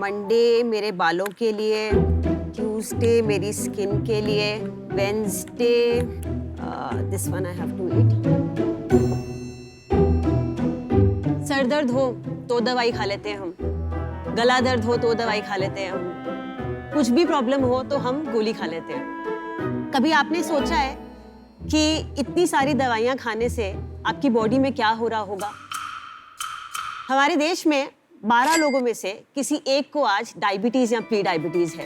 Monday मेरे बालों के लिए, ट्यूसडे मेरी स्किन के लिए, Wednesday this one I have to eat. सर दर्द हो तो दवाई खा लेते हैं हम, गला दर्द हो तो दवाई खा लेते हैं हम, कुछ भी प्रॉब्लम हो तो हम गोली खा लेते हैं। कभी आपने सोचा है कि इतनी सारी दवाइयाँ खाने से आपकी बॉडी में क्या हो रहा होगा? हमारे देश में 12 लोगों में से किसी एक को आज डायबिटीज या प्री डायबिटीज है।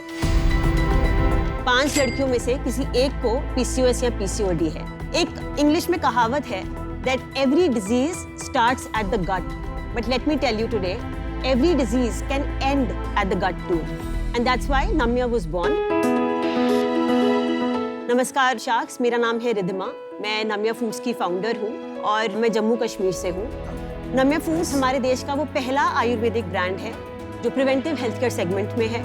5 लड़कियों में से किसी एक को PCOS या PCOD है। एक इंग्लिश में कहावत है that every disease starts at the gut, but let me tell you today, every disease can end at the gut too, and that's why Namya was born. नमस्कार शार्क्स, मेरा नाम है रिद्धिमा, मैं नम्या फूड्स की फाउंडर हूँ और मैं जम्मू कश्मीर से हूँ। नम्या फूड्स हमारे देश का वो पहला आयुर्वेदिक ब्रांड है जो प्रिवेंटिव हेल्थ केयर सेगमेंट में है।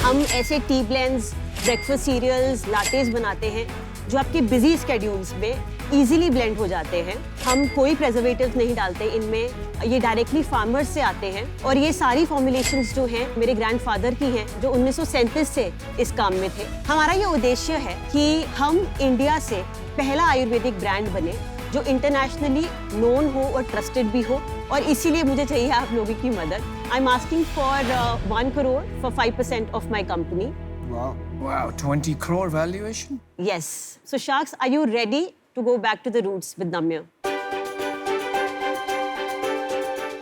हम ऐसे टी ब्लेंड्स, ब्रेकफास्ट सीरियल्स, लाटेस बनाते हैं जो आपके बिजी स्केड्यूल्स में इजीली ब्लेंड हो जाते हैं। हम कोई प्रिजर्वेटिव्स नहीं डालते इनमें, ये डायरेक्टली फार्मर्स से आते हैं और ये सारी फॉर्मुलेशंस जो हैं मेरे ग्रैंडफादर की हैं जो 1937 से इस काम में थे। हमारा ये उद्देश्य है कि हम इंडिया से पहला आयुर्वेदिक ब्रांड बने जो इंटरनेशनली नोन हो और ट्रस्टेड भी हो, और इसीलिए मुझे चाहिए आप लोगों की मदद। I am asking for 1 crore for 5% of my company. Wow, 20 crore valuation? Yes. So Sharks, are you ready to go back to the roots with Namya?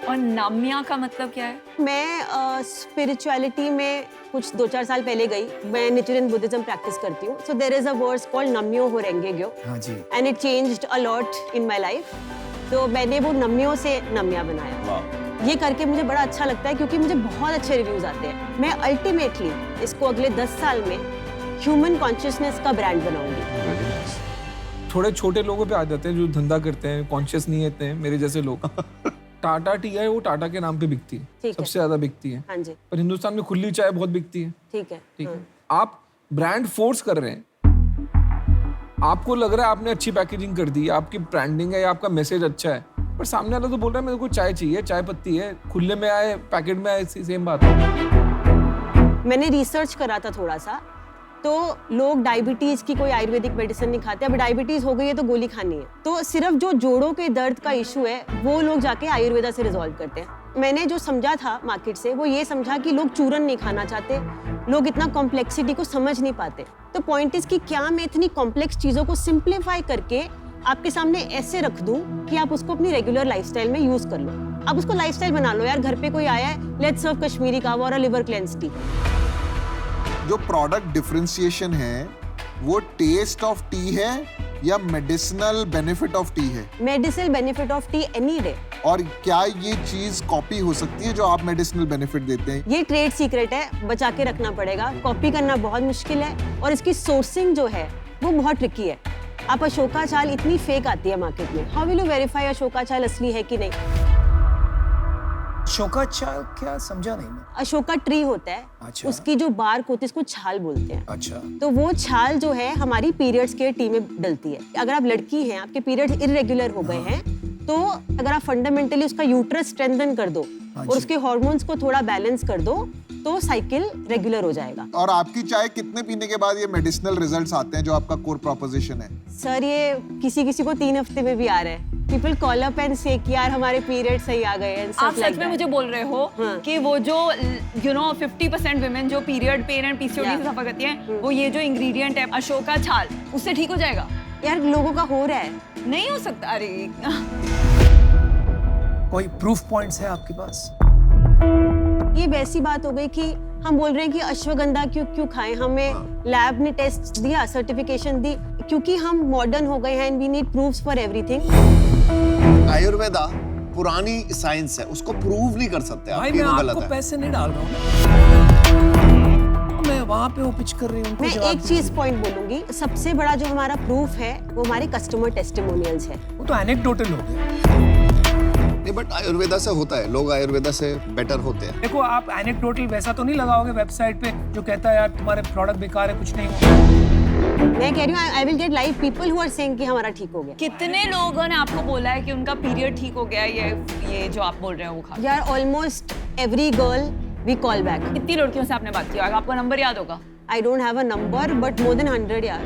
और नाम्या का मतलब क्या है? मैं स्पिरिचुअलिटी में कुछ 2-4 साल पहले गई। मैं निटिरियन बुद्धिज्म प्रैक्टिस करती हूँ। So there is a verse called नम्यो हो रेंगे ग्यो। हाँ जी। And it changed a lot in my life. तो मैंने वो नम्यो से नम्या बनाया। ये करके मुझे बड़ा अच्छा लगता है क्योंकि मुझे बहुत अच्छे रिव्यूज आते हैं। मैं अल्टीमेटली इसको अगले 10 साल में ह्यूमन कॉन्शियसनेस का ब्रांड बनाऊंगी। थोड़े छोटे लोगों पे आ जाते हैं जो धंधा करते हैं, कॉन्शियस नहीं होते हैं, मेरे जैसे लोग। टाटा टी है, वो टाटा के नाम पे बिकती है, सबसे ज्यादा बिकती है। हाँ जी। पर हिंदुस्तान में खुली चाय बहुत बिकती है। ठीक है। ठीक है। आप ब्रांड फोर्स कर रहे हैं, आपको लग रहा है आपने अच्छी पैकेजिंग कर दी, आपकी ब्रांडिंग है या आपका मैसेज अच्छा है, पर सामने वाला तो बोल रहा है मेरे को चाय चाहिए, चाय पत्ती है, खुले में आए पैकेट में आए, सेम बात है। मैंने रिसर्च करा था थोड़ा सा, तो लोग डायबिटीज की कोई आयुर्वेदिक मेडिसिन नहीं खाते। अब डायबिटीज हो गई है तो गोली खानी है, तो सिर्फ जो जोड़ों के दर्द का इशू है वो लोग जाके आयुर्वेदा से रिजॉल्व करते हैं। मैंने जो समझा था मार्केट से वो ये समझा कि लोग चूरन नहीं खाना चाहते, लोग इतना कॉम्प्लेक्सिटी को समझ नहीं पाते। तो पॉइंट इज कि क्या मैं इतनी कॉम्प्लेक्स चीजों को सिंप्लीफाई करके आपके सामने ऐसे रख दूं कि आप उसको अपनी रेगुलर लाइफस्टाइल में यूज कर लो। आप उसको लाइफस्टाइल बना लो यार। घर पे कोई आया है, लेट्स सर्व कश्मीरी कावा और लिवर क्लेंस टी। जो प्रोडक्ट डिफरेंशिएशन है वो टेस्ट ऑफ टी है या मेडिसिनल बेनिफिट ऑफ टी है? Medicinal benefit of T any day. और क्या ये चीज कॉपी हो सकती है जो आप मेडिसिनल बेनिफिट देते हैं? ये ट्रेड सीक्रेट है, बचा के रखना पड़ेगा। कॉपी करना बहुत मुश्किल है और इसकी सोर्सिंग जो है वो बहुत ट्रिकी है। आप अशोका चाल इतनी फेक आती है मार्केट में, how will you verify Ashoka चाल असली है कि नहीं? अशोका चाय क्या समझा नहीं मैं। अशोका ट्री होता है, अच्छा। उसकी जो बार्क होती है उसको छाल बोलते हैं। अच्छा। तो वो छाल जो है हमारी पीरियड्स के टी में डलती है। अगर आप लड़की हैं, आपके पीरियड्स इरेगुलर हो गए हैं, तो अगर आप फंडामेंटली उसका यूट्रस स्ट्रेंथन कर दो और उसके हार्मोन्स को थोड़ा बैलेंस कर दो तो साइकिल रेगुलर हो जाएगा। और आपकी चाय कितने पीने के बाद ये मेडिसिनल रिजल्ट्स आते हैं जो आपका कोर प्रोपोजिशन है? सर ये किसी को 3 हफ्ते में भी आ रहा है। पीपल कॉल अप एंड से कि यार हमारे पीरियड सही आ गए हैं। आप सच में मुझे बोल रहे हो कि वो जो 50% विमेन जो पीरियड पेन एंड PCOD से सफर करती हैं, वो ये जो इंग्रेडिएंट है अशोका छाल, उससे ठीक हो जाएगा? यार लोगों का हो रहा है। नहीं हो सकता। अरे कोई प्रूफ पॉइंट्स है आपके पास? ये वैसी बात हो गई कि हम बोल रहे हैं कि अश्वगंधा क्यों खाएं, हमें लैब ने टेस्ट दिया, सर्टिफिकेशन दी, क्योंकि हम मॉडर्न हो गए हैं and we need proofs for everything. Ayurveda पुरानी साइंस है, उसको प्रूव नहीं कर सकते आप। भाई ये मैं गलत आपको है। पैसे नहीं डाल रहा हूँ, मैं वहाँ पे वो पिच कर रही हूँ। मैं एक चीज पॉइंट बोलूंगी, सबसे बड़ा जो हमारा प्रूफ है वो हमारे कस्टमर टेस्टिमोनियल्स है। वो तो एनेक्डोटल हो गया। नहीं, बट आयुर्वेदा से होता है, लोग आयुर्वेदा से बेटर होते हैं। देखो आप एनेक्डोटल वैसा तो नहीं लगाओगे वेबसाइट पे जो कहता है यार तुम्हारे प्रोडक्ट बेकार है, कुछ नहीं होगा। मैं कह रही हूँ I will get live people who are saying कि हमारा ठीक हो गया। कितने लोगों ने आपको बोला है कि उनका पीरियड ठीक हो गया है ये जो आप बोल रहे हो वो खा? यार almost every girl we call back. कितनी लड़कियों से आपने बात की होगा? आपको नंबर याद होगा? I don't have a number, but more than 100 यार.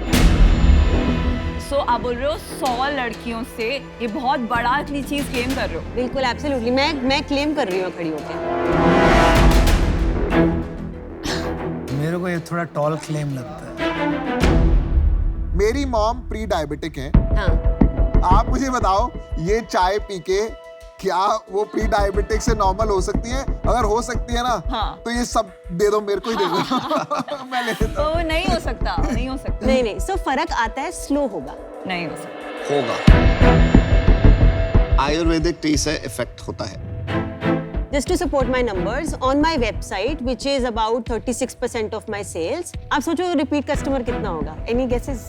सो आप बोल रहे हो 100 लड़कियों से, ये बहुत बड़ा चीज क्लेम कर रहे हो? बिल्कुल एब्सोल्युटली, मैं क्लेम कर रही हूँ खड़ी होकर. मेरे को ये थोड़ा टॉल क्लेम लगता है. मेरी मॉम प्री डायबिटिक है. हाँ. आप मुझे बताओ, ये चाय पी के क्या वो प्री डायबिटिक से नॉर्मल हो सकती है? अगर हो सकती है ना, हाँ. तो ये सब दे दो, मेरे को ही दे दो. मैं ले लेता हूँ. तो नहीं हो सकता, नहीं हो सकता. नहीं, सो फर्क आता है, स्लो होगा. नहीं हो सकता. होगा. आयुर्वेदिक टी से इफेक्ट होता है. Just to support my numbers, on my website, which is about 36% of my sales, आप सोचो repeat customer कितना होगा? Any guesses?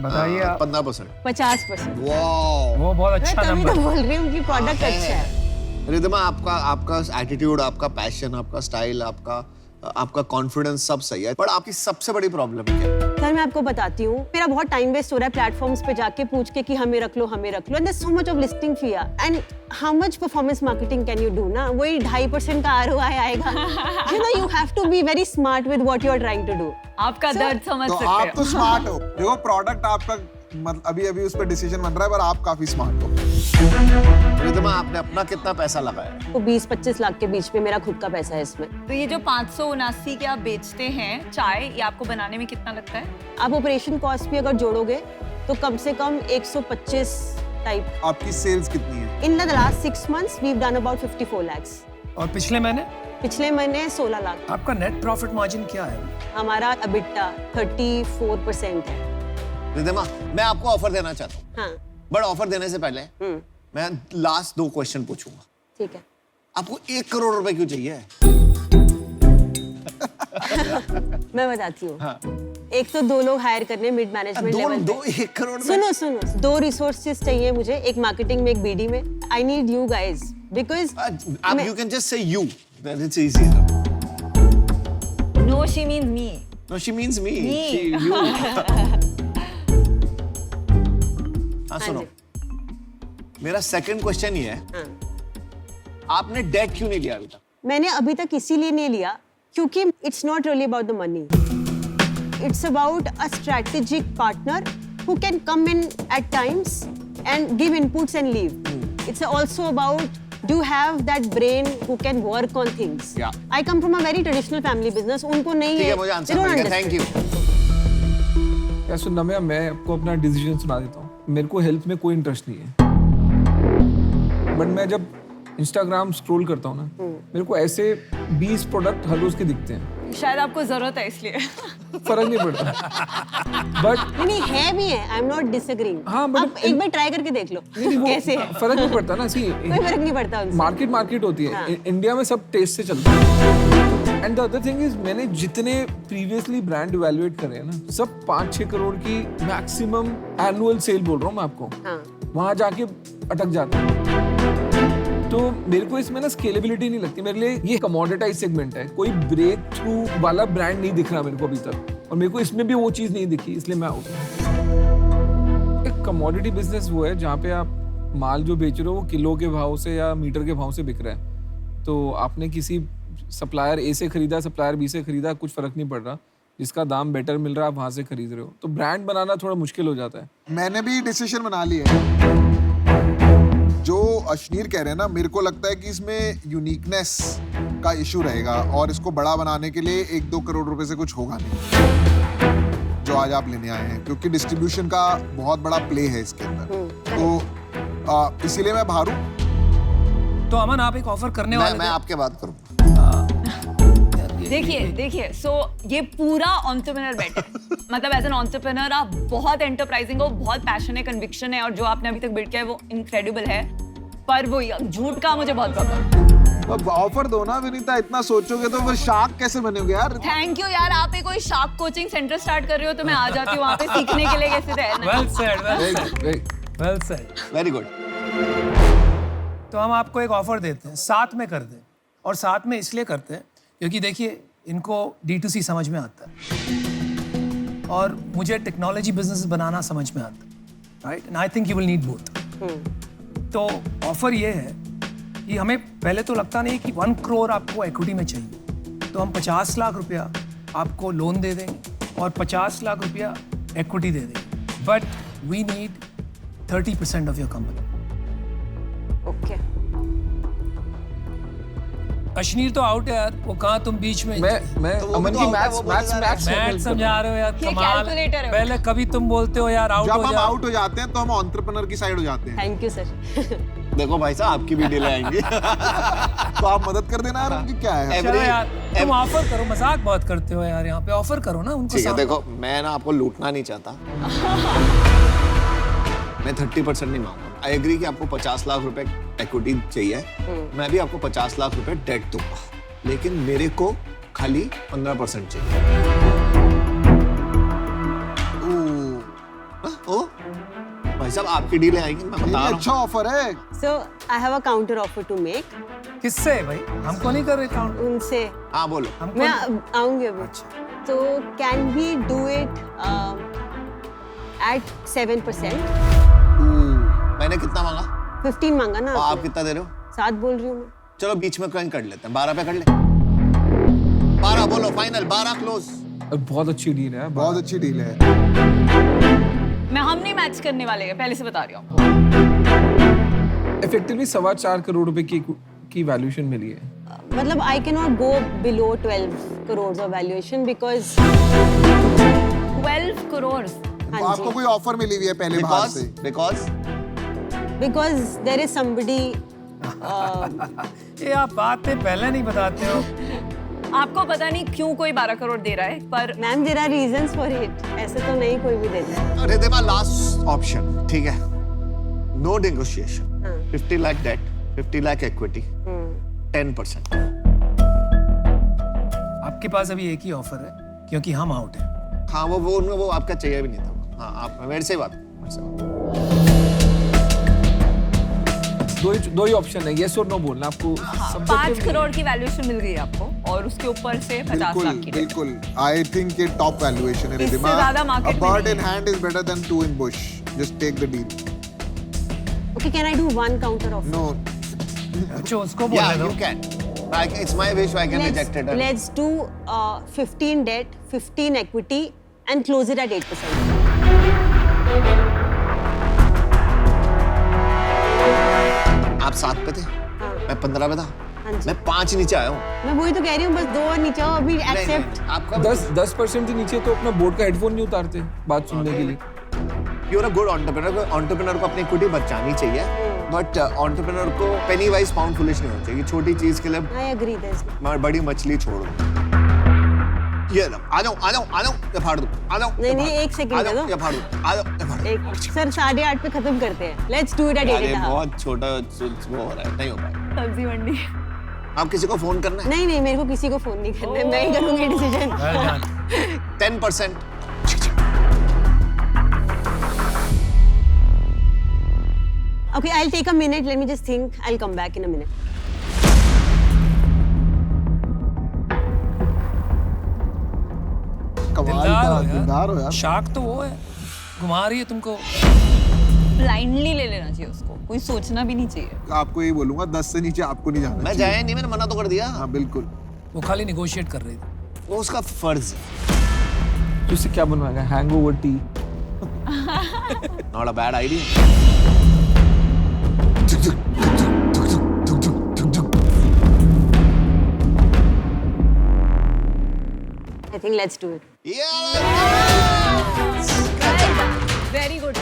बताइए आप. 15%. 50%. वाओ. वो बहुत मैं अच्छा तभी नंबर. तो बोल रही हूँ कि प्रोडक्ट अच्छा है. रिद्धिमा, आपका एटीट्यूड, आपका पैशन, आपका स्टाइल, आपका कॉन्फिडेंस सब सही है, पर आपकी सबसे बड़ी प्रॉब्लम क्या है? सर मैं आपको बताती हूँ, मेरा बहुत टाइम वेस्ट हो रहा है प्लेटफॉर्म्स पे जाके पूछ के कि हमें रख लो, हमें रख लो. And there so much of listing fee and how much performance marketing can you do ना? वही 2.5% का ROI आएगा. You know, you have to be very smart with what you are trying to do. आपका दर्द समझ तो सकते आप हो. तो स्मार्ट हो. देखो, प्रोडक्ट आपका अभी उस पर डिसीजन बन रहा है, पर आप काफी स्मार्ट हो. रिद्धिमा, आपने अपना कितना पैसा लगाया? तो 20-25 लाख के बीच में मेरा खुद का पैसा है इसमें. तो ये जो 579 के आप बेचते हैं चाय, ये आपको बनाने में कितना लगता है? आप ऑपरेशन कॉस्ट भी अगर जोड़ोगे तो कम से कम 125 टाइप. आपकी सेल्स कितनी है? In the last 6 months we've done about 54 lakhs. और पिछले महीने पिछले महीने 16 लाख. आपका नेट प्रॉफिट मार्जिन क्या है? हमारा EBITDA 34% है. रिद्धिमा, मैं आपको ऑफर देना चाहता हूँ, हाँ. बट ऑफर देने से पहले मैं लास्ट 2 क्वेश्चन पूछूंगा. ठीक है. आपको 1 करोड़ रुपए क्यों चाहिए? मैं बताती हूँ. एक तो 2 लोग हायर करने मिड मैनेजमेंट लेवल पे. 1 करोड़ में? सुनो 2 रिसोर्सेज चाहिए मुझे, एक मार्केटिंग में, एक BD में. I need you guys because आप you can just say you, then it's easy. No, she means me. No, she means me. Me. You. हाँ, सुनो, मेरा सेकंड क्वेश्चन ये है, आपने डेट क्यों नहीं लिया अभी तक? मैंने अभी तक इसीलिए नहीं लिया क्योंकि it's not really about the money. It's about a strategic partner who can come in at times and give inputs and leave. It's also about, do you have that brain who can work on things? Yeah. I come from a very traditional family business. उनको नहीं ठीक है. है, मुझे answer They don't मिल गया. Thank understand. You. क्या सुनना, मैं आपको अपना डिसीजन सुना देता हूँ. मेरे को हेल्थ में कोई इंटरेस्ट नहीं है, बट मैं जब इंस्टाग्राम स्क्रॉल करता हूँ ना, मेरे को ऐसे 20 प्रोडक्ट हर रोज के दिखते हैं. शायद आपको जरूरत है इसलिए. फर्क नहीं पड़ता. बट नहीं है भी है. आई एम नॉट डिसएग्रीइंग. हाँ, but आप एक बार ट्राई करके देख लो कैसे है. फर्क नहीं पड़ता ना. सी, कोई फर्क नहीं पड़ता उनसे. मार्केट होती है. हाँ. इंडिया में सब टेस्ट से चलता है. And the other thing is, मैंने जितने प्रीवियसली ब्रांड इवैल्यूएट करे हैं ना, सब 5-6 करोड़ की मैक्सिमम एनुअल सेल बोल रहा हूँ मैं आपको. हाँ. वहां जाके अटक जाता है. तो मेरे को इसमें ना स्केलेबिलिटी नहीं लगती. मेरे लिए ये कमोडिटाइज सेगमेंट है. कोई ब्रेक थ्रू वाला ब्रांड नहीं दिख रहा मेरे को अभी तक, और मेरे को इसमें भी वो चीज नहीं दिखी, इसलिए मैं आउट. एक कमोडिटी बिजनेस वो है जहाँ पे आप माल जो बेच रहे हो वो किलो के भाव से या मीटर के भाव से बिक रहा है. तो आपने किसी सप्लायर A से खरीदा, सप्लायर B से खरीदा, कुछ फर्क नहीं पड़ रहा. जिसका दाम बेटर मिल रहा है आप वहां से खरीद रहे हो. तो ब्रांड बनाना थोड़ा मुश्किल हो जाता है. मैंने भी डिसीजन बना लिया है. जो अश्नीर कह रहे हैं ना, मेरे को लगता है कि इसमें यूनिकनेस का इशू रहेगा, और इसको बड़ा बनाने के लिए 1-2 करोड़ रुपए से कुछ होगा नहीं जो आज आप लेने आए हैं, क्योंकि डिस्ट्रीब्यूशन का बहुत बड़ा प्ले है इसके अंदर. तो इसीलिए मैं बाहर हूँ. तो अमन, आप एक ऑफर करने वाले मैं थे. आपके बात करूँ. देखिए सो ये पूरा एंटरप्रेन्योर बेट है. मतलब एज एन एंटरप्रेन्योर आप बहुत एंटरप्राइजिंग हो, बहुत पैशन है, कन्विक्शन है, और जो आपने अभी तक बिल्ड किया है वो इनक्रेडिबल है. पर वो झूठ का मुझे बहुत प्रॉब्लम. अब ऑफर दो ना विनीता. इतना सोचोगे तो फिर शार्क कैसे बनेगे यार? थैंक यू यार. आप एक कोई शार्क कोचिंग सेंटर स्टार्ट कर रहे हो तो मैं आ जाती हूँ वहाँ पे सीखने के लिए कैसे रहना. Well said, well said. Very good. तो हम आपको एक ऑफर देते हैं, साथ में कर दें. और साथ में इसलिए करते हैं क्योंकि देखिए, इनको D2C समझ में आता है और मुझे टेक्नोलॉजी बिजनेस बनाना समझ में आता है, right? And I think you will need both. तो ऑफर ये है कि हमें पहले तो लगता नहीं कि 1 करोड़ आपको इक्विटी में चाहिए, तो हम 50 लाख रुपया आपको लोन दे देंगे और 50 लाख रुपया इक्विटी दे देंगे, but we need 30% of your company. Okay Ashneer तो आउट है यार, वो कहाँ तुम बीच में मैं तो वो अमन भी की तो मैथ्स out है, वो मैथ्स बोला जा मैथ्स मैथ समझा रहे हो यार, ये कमाल। calculator है। पहले कभी तुम बोलते हो यार आउट जब हो हम जाओ। आउट हो जाते हैं तो हम एंटरप्रेन्योर की साइड हो जाते हैं। Thank you sir. देखो भाई साहब आपकी भी डील आएंगी। तो आप मदद कर देना यार, उनकी क्या है। चलो यार तुम ऑफर करो, मजाक बहुत करते हो यार, यहाँ पे ऑफर करो ना उनको ठीक है, सामने। देखो मैं ना आपको लूटना नहीं चाहता। मैं 30% नहीं मांगूंगा। आई एग्री कि आपको 50 लाख रुपए इक्विटी चाहिए, मैं भी आपको 50 लाख रुपए डेट दूंगा, लेकिन मेरे को खाली 15% चाहिए। ओ भाई साहब आपकी डील आएगी, मैं ये बता रहा हूँ। अच्छा ऑफर है। So I have a counter offer to make. किससे भाई? हमको नहीं कर रहे काउंट, उनसे हाँ बोलो। हमको मैं नहीं। आऊंगी अभी। तो can we do it at 7%? मैंने कितना मांगा 15 मांगा ना और आप आपने। कितना दे रहे हो? 7 बोल रही हूँ मैं। चलो बीच में कहीं कर लेते हैं, 12 पे कर ले। 12 बोलो फाइनल, 12 क्लोज। बहुत अच्छी डील है। बहुत अच्छी डील है। मैं हम नहीं मैच करने वाले हैं, पहले से बता रही हूँ। इफेक्टिवली 4.25 करोड़ रुपए की वैल्यूएशन मिली है। मतलब I can not go below 12 crore of valuation because 12 crore. तो आपको कोई ऑफर मिली हुई है पहले बाहर से? Because there is somebody. ये आप बातें पहले नहीं बताते हो। आपको पता नहीं क्यों कोई 12 करोड़ दे रहा है, पर ma'am there are reasons for it. ऐसे तो नहीं कोई भी देता है। रिद्धिमा लास्ट ऑप्शन, ठीक है? No negotiation. 50 lakh debt, 50 lakh equity, 10%। आपके पास अभी एक ही ऑफर है क्योंकि हम आउट हैं। हाँ वो आपका चाहिए भी नहीं था। हाँ आप मेरे से बात, मेरे से बात। दो ही ऑप्शन है, यस और नो बोलना आपको। 5 करोड़ की वैल्यूएशन मिल गई आपको और उसके ऊपर से 50 लाख की debt। बिल्कुल। आई थिंक ये टॉप वैल्यूएशन है रिद्धिमा। इससे ज्यादा market A में bird नहीं in hand is better than two in bush. Just take the deal. Okay, can I do one counter offer? No. अच्छा उसको Yeah, बोलने you दो। can. It's my wish, I can reject it. Let's do 15 debt, 15 equity and close it at 8%. आप 7 पे थे, मैं 15 पे था, हाँ जी। मैं 5 नीचे आया हूँ। मैं वही तो कह रही हूँ, बस 2 और नीचे आओ अभी नहीं, एक्सेप्ट। नहीं, आपका 10% से नीचे तो अपना बोर्ड का हेडफोन नहीं उतारते बात सुनने के लिए। you're a good entrepreneur। entrepreneur को अपनी इक्विटी बचानी चाहिए, बट entrepreneur को penny wise pound foolish नहीं होना चाहिए। छोटी चीज के लिए आई एग्री दिस। बड़ी मछली छोड़ दो। ये लो, आ जाओ, ये फाड़ दो, आ जाओ। नहीं, नहीं, एक second आ जाओ, दे दो। ये फाड़ दो, आ जाओ, ये फाड़ दो। एक सर 8:30 पे खत्म करते हैं। लेट्स डू इट एट 8 अरे एंड हाफ। बहुत छोटा वो हो रहा है, नहीं हो पाएगा। सब्जी मंडी। आप किसी को फोन करना है? नहीं नहीं, मेरे को किसी को फोन नहीं करना है, मैं ही करूंगी decision. Well done. 10%। Okay, I'll take a minute. Let me just think. I'll come back in a minute. कमाल का दिलदार हो यार। शार्क तो वो है, घुमा रही है तुमको। ब्लाइंडली ले लेना चाहिए उसको, कोई सोचना भी नहीं चाहिए। आपको यही बोलूंगा, 10 से नीचे आपको नहीं जाना मैं चाहिए। जाया नहीं, मैंने मना तो कर दिया। हाँ बिल्कुल। वो खाली निगोशिएट कर रही थी। वो उसका फर्ज है। तो इससे क्या बनवाएगा? Hangover tea. Not a bad idea. I think let's do it. Very good.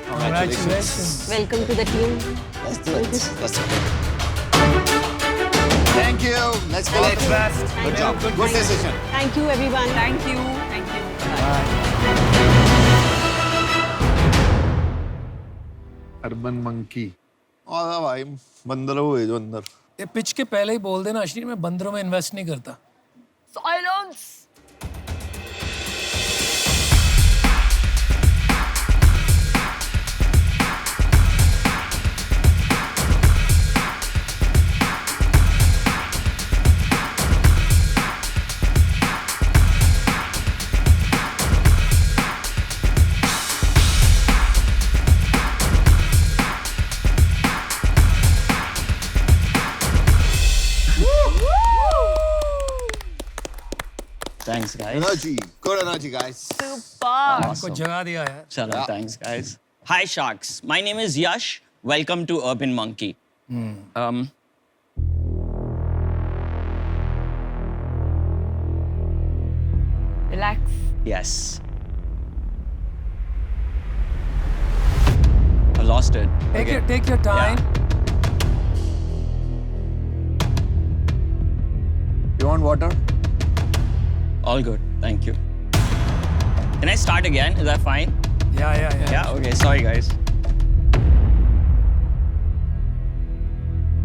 Congratulations. Welcome to the team. Let's do it. Let's do it. Thank you. Let's All collect. the best. Good job. Good decision. Thank you everyone. Thank you, thank you. Urban monkey. और भाई बंदरों को भेजो अंदर। ये pitch के पहले ही बोल देना अश्विनी, मैं बंदरों में इन्वेस्ट नहीं करता। Silence. Thanks, guys. Energy, good energy, guys. Super. आपको जगा दिया यार. Chalo, thanks, guys. Hi, Sharks. My name is Yash. Welcome to Urban Monkey. Relax. Yes. I lost it. Take your time. You want water? All good. Thank you. Can I start again? Is that fine? Yeah. Yeah, okay. Sorry, guys.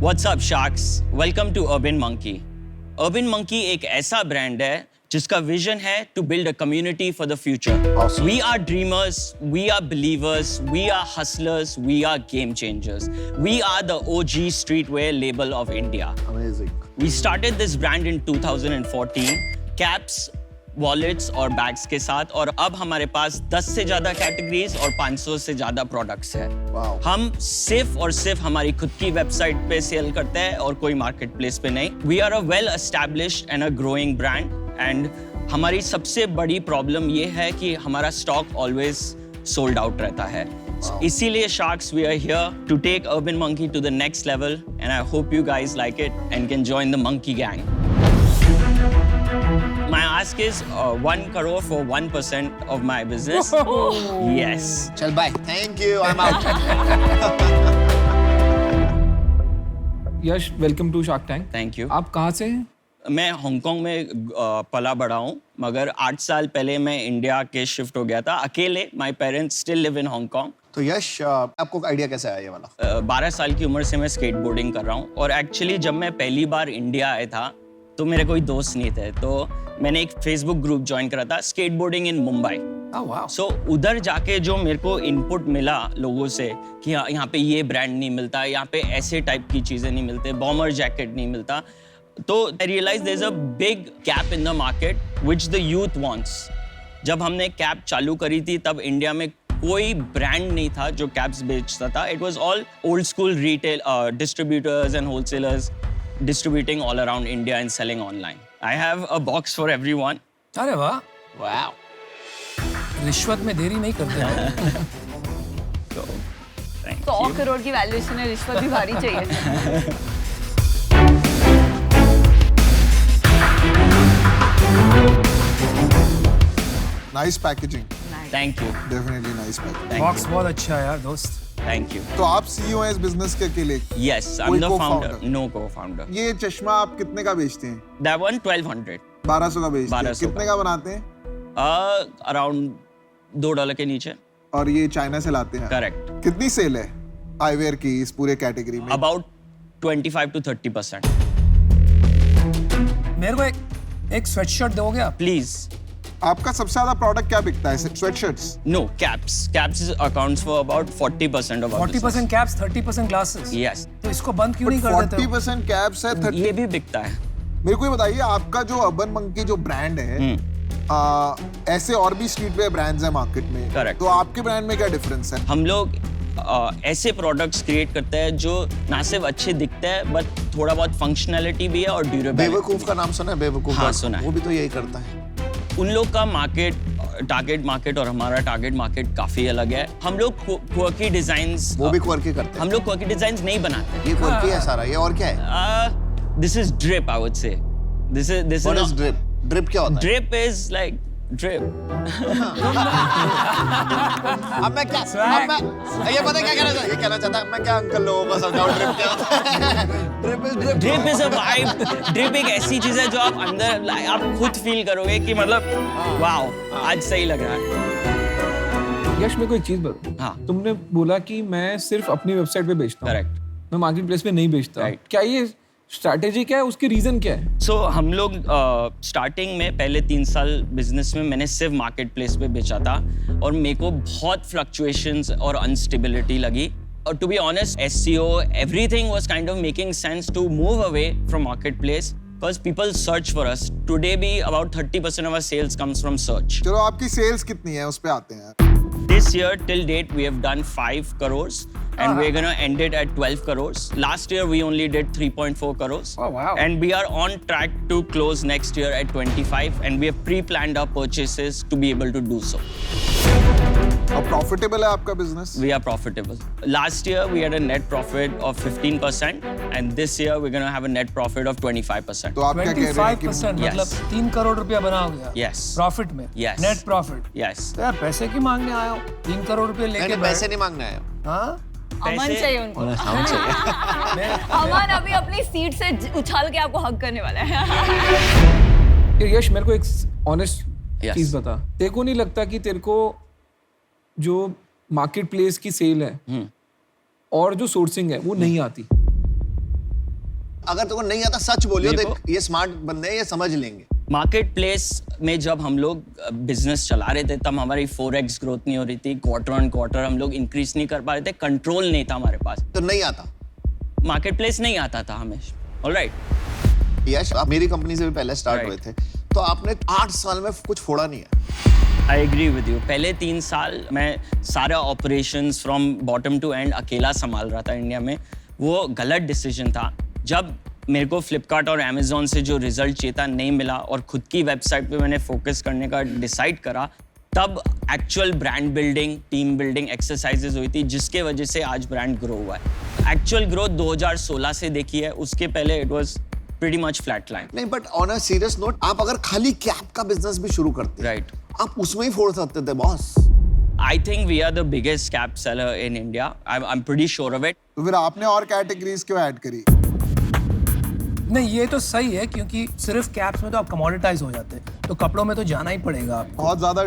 What's up, Sharks? Welcome to Urban Monkey. Urban Monkey एक ऐसा brand है जिसका vision है to build a community for the future. Awesome. We are dreamers, we are believers, we are hustlers, we are game changers. We are the OG streetwear label of India. Amazing. We started this brand in 2014, caps, wallets और bags के साथ, और अब हमारे पास 10 से ज़्यादा categories और 500 से ज़्यादा प्रोडक्ट्स हैं। Wow. हम सिर्फ और सिर्फ हमारी खुद की वेबसाइट पे सेल करते हैं और कोई मार्केट प्लेस पे नहीं। We are a well established and a growing brand, and हमारी सबसे बड़ी प्रॉब्लम ये है कि हमारा स्टॉक ऑलवेज सोल्ड आउट रहता है। इसीलिए Sharks, we are here to take Urban Monkey to the next level, and I hope you guys like it and can join the Monkey Gang. My ask is 1 crore for 1% of my business. Yes. Chal, bye. Thank you. I'm out. Yash, welcome to Shark Tank. Thank you. आप कहाँ से हैं? मैं Hong Kong में पला बड़ा हूँ, मगर 8 साल पहले मैं इंडिया के शिफ्ट हो गया था अकेले. My parents still live in Hong Kong. तो यश, आपको आइडिया कैसे आया ये वाला? 12 साल की उम्र से मैं स्केटबोर्डिंग कर रहा हूँ, और एक्चुअली जब मैं पहली बार इंडिया आया था तो मेरे कोई दोस्त नहीं थे, तो मैंने एक फेसबुक ग्रुप ज्वाइन करा था, स्केटबोर्डिंग इन मुंबई. Oh wow. सो उधर जाके जो मेरे को इनपुट मिला लोगों से कि यहाँ पे ये ब्रांड नहीं मिलता, यहाँ पे ऐसे टाइप की चीज़ें नहीं मिलते, बॉमर जैकेट नहीं मिलता, तो I realise there is a big gap in the market which the youth wants. जब हमने कैप चालू करी थी तब इंडिया में कोई ब्रांड नहीं था जो कैप्स बेचता था. It was all old school retail distributors and wholesalers distributing all around India and selling online. I have a box for everyone. अरे वाह, Wow. रिश्वत में देरी नहीं करते हैं. So, thank 100 you. करोड़ की वैल्यूएशन है, रिश्वत भी भारी चाहिए. Nice packaging, Thank you. Definitely nice packaging. Thank box you. बहुत अच्छा है यार दोस्त. Thank you. तो आप सीईओ हैं इस बिजनेस के अकेले? Yes, I'm कोई the founder. co-founder? No co-founder. ये चश्मा आप कितने का बेचते हैं? That one 1200. 1200 का बेचते हैं. 1200 कितने का बनाते हैं? Around $2 के नीचे. और ये चाइना से लाते हैं. Correct. कितनी सेल है आईवेयर की इस पूरे कैटेगरी में? About 25 to 30%. मेरे को एक स्वेटशर्ट दोगे आप? Please. आपका सबसे ज्यादा प्रोडक्ट क्या बिकता है? Sweatshirts? No, caps. Caps accounts for about 40% of our 40% business. Caps, 30% glasses. Yes. तो इसको बंद क्यों नहीं कर देते हो? 40% कैप्स है, 30. ये भी बिकता है. मेरे को ये बताइए, आपका जो अर्बन मंकी जो ब्रांड है, ऐसे और भी स्ट्रीटवेयर ब्रांड्स हैं मार्केट में. Correct. तो आपके ब्रांड में क्या डिफरेंस है? हम लोग ऐसे प्रोडक्ट्स क्रिएट करते हैं जो ना सिर्फ अच्छे दिखते हैं बट थोड़ा बहुत फंक्शनैलिटी भी है और ड्यूरेबिलिटी. बेवकूफ का नाम सुना है? बेवकूफ. हाँ, सुना है. वो भी तो यही करता है. उन लोग का टारगेट मार्केट और हमारा टारगेट मार्केट काफी अलग है. हम लोग क्वर्की डिजाइन्स, वो भी क्वर्की करते हैं. हम लोग क्वर्की डिजाइन्स नहीं बनाते. ये क्वर्की है सारा. ये और क्या है? This is drip, I would say. This is What is drip? Drip क्या होता है? Drip is like drip. अब मैं ये पता है क्या कहना चाहता? ये कहना चाहता है मैं क्या अंकल लोगों को समझाऊं ड्रिप क्या होता है? Drip drip is a vibe. Drip एक ऐसी चीज है जो आप अंदर आप खुद फील करोगे कि मतलब वाओ, आज सही लग रहा है. यश, मेरे को एक चीज बता. हाँ. तुमने बोला कि मैं सिर्फ अपनी वेबसाइट पे बेचता हूँ. करेक्ट. मैं मार्केट प्लेस पे नहीं बेचता. Right. क्या ये स्ट्रैटेजी क्या है? उसकी रीजन क्या है? सो हम लोग स्टार्टिंग में पहले 3 साल बिजनेस में मैंने सिर्फ मार्केट प्लेस पे बेचा था, और मेरे को बहुत फ्लक्चुएशंस और अनस्टेबिलिटी लगी. और to be honest, SEO everything was kind of making sense to move away from marketplace because people search for us. Today भी about 30% of our sales comes from search. चलो, आपकी सेल्स कितनी है उस पे आते हैं. This year till date we have done 5 crores and we're gonna end it at 12 crores. Last year we only did 3.4 crores. Oh, wow. And we are on track to close next year at 25, and we have pre-planned our purchases to be able to do so. अब profitable है आपका business? We are profitable. Last year we had a net profit of 15%, and this year we're gonna have a net profit of 25%. तो आप क्या कह रहे हैं कि 25% Yes. मतलब 3 करोड़ रुपया बनाओगे आप? Yes. प्रॉफिट में? Yes. Net profit? Yes. तो यार पैसे क्यों मांगने आए हो? 3 करोड़ रुपए लेके मैंने पैसे नहीं मांगना है। हाँ? अमन पैसे- चाहिए उनको। हम चाहिए। अमन अभी अपनी सीट से उछाल के आपको हग करने वाला है। ये यश मेरे को एक ऑनेस्ट Yes. चीज बता, तेरे को नहीं लगता कि तेरे को जो मार्केट प्लेस की सेल है और जो सोर्सिंग है वो नहीं आती? अगर तुमको नहीं आता सच बोलियो मेरे तो को- ये स्मार्ट बंदे हैं, ये समझ लेंगे। मार्केट प्लेस में जब हम लोग बिजनेस चला रहे थे तब हमारी 4x ग्रोथ नहीं हो रही थी, क्वार्टर ऑन क्वार्टर हम लोग इंक्रीज नहीं कर पा रहे थे, कंट्रोल नहीं था हमारे पास, तो नहीं आता। मार्केट प्लेस नहीं आता था हमें। ऑलराइट, यश, आप मेरी कंपनी से भी पहले स्टार्ट हुए Right. थे, तो आपने 8 साल में कुछ फोड़ा नहीं है। I agree with you. पहले 3 साल मैं सारा operations from bottom to end अकेला संभाल रहा था इंडिया में। वो गलत डिसीजन था। जब मेरे को फ्लिपकार्ट और अमेजोन से जो रिजल्ट चाहिए था नहीं मिला और खुद की वेबसाइट पे मैंने फोकस करने का डिसाइड करा, तब actual brand building, team building exercises हुई थी, जिसके वजह से आज ब्रांड ग्रो हुआ है। एक्चुअल ग्रोथ 2016 से देखी है, उसके पहले it was pretty much flat line. नहीं, but on a serious note, आप अगर खाली कैप का बिजनेस भी शुरू करते राइट। आप उसमें ही फोड़ सकते थे boss. I think we are the biggest cap seller in India. I'm pretty sure of it. तो फिर आपने और कैटेगरीज क्यों ऐड करी? नहीं, ये तो सही है क्योंकि सिर्फ कैप्स में तो आप कमोडिटाइज हो जाते हैं, तो कपड़ों में तो जाना ही पड़ेगा आपको। बहुत ज्यादा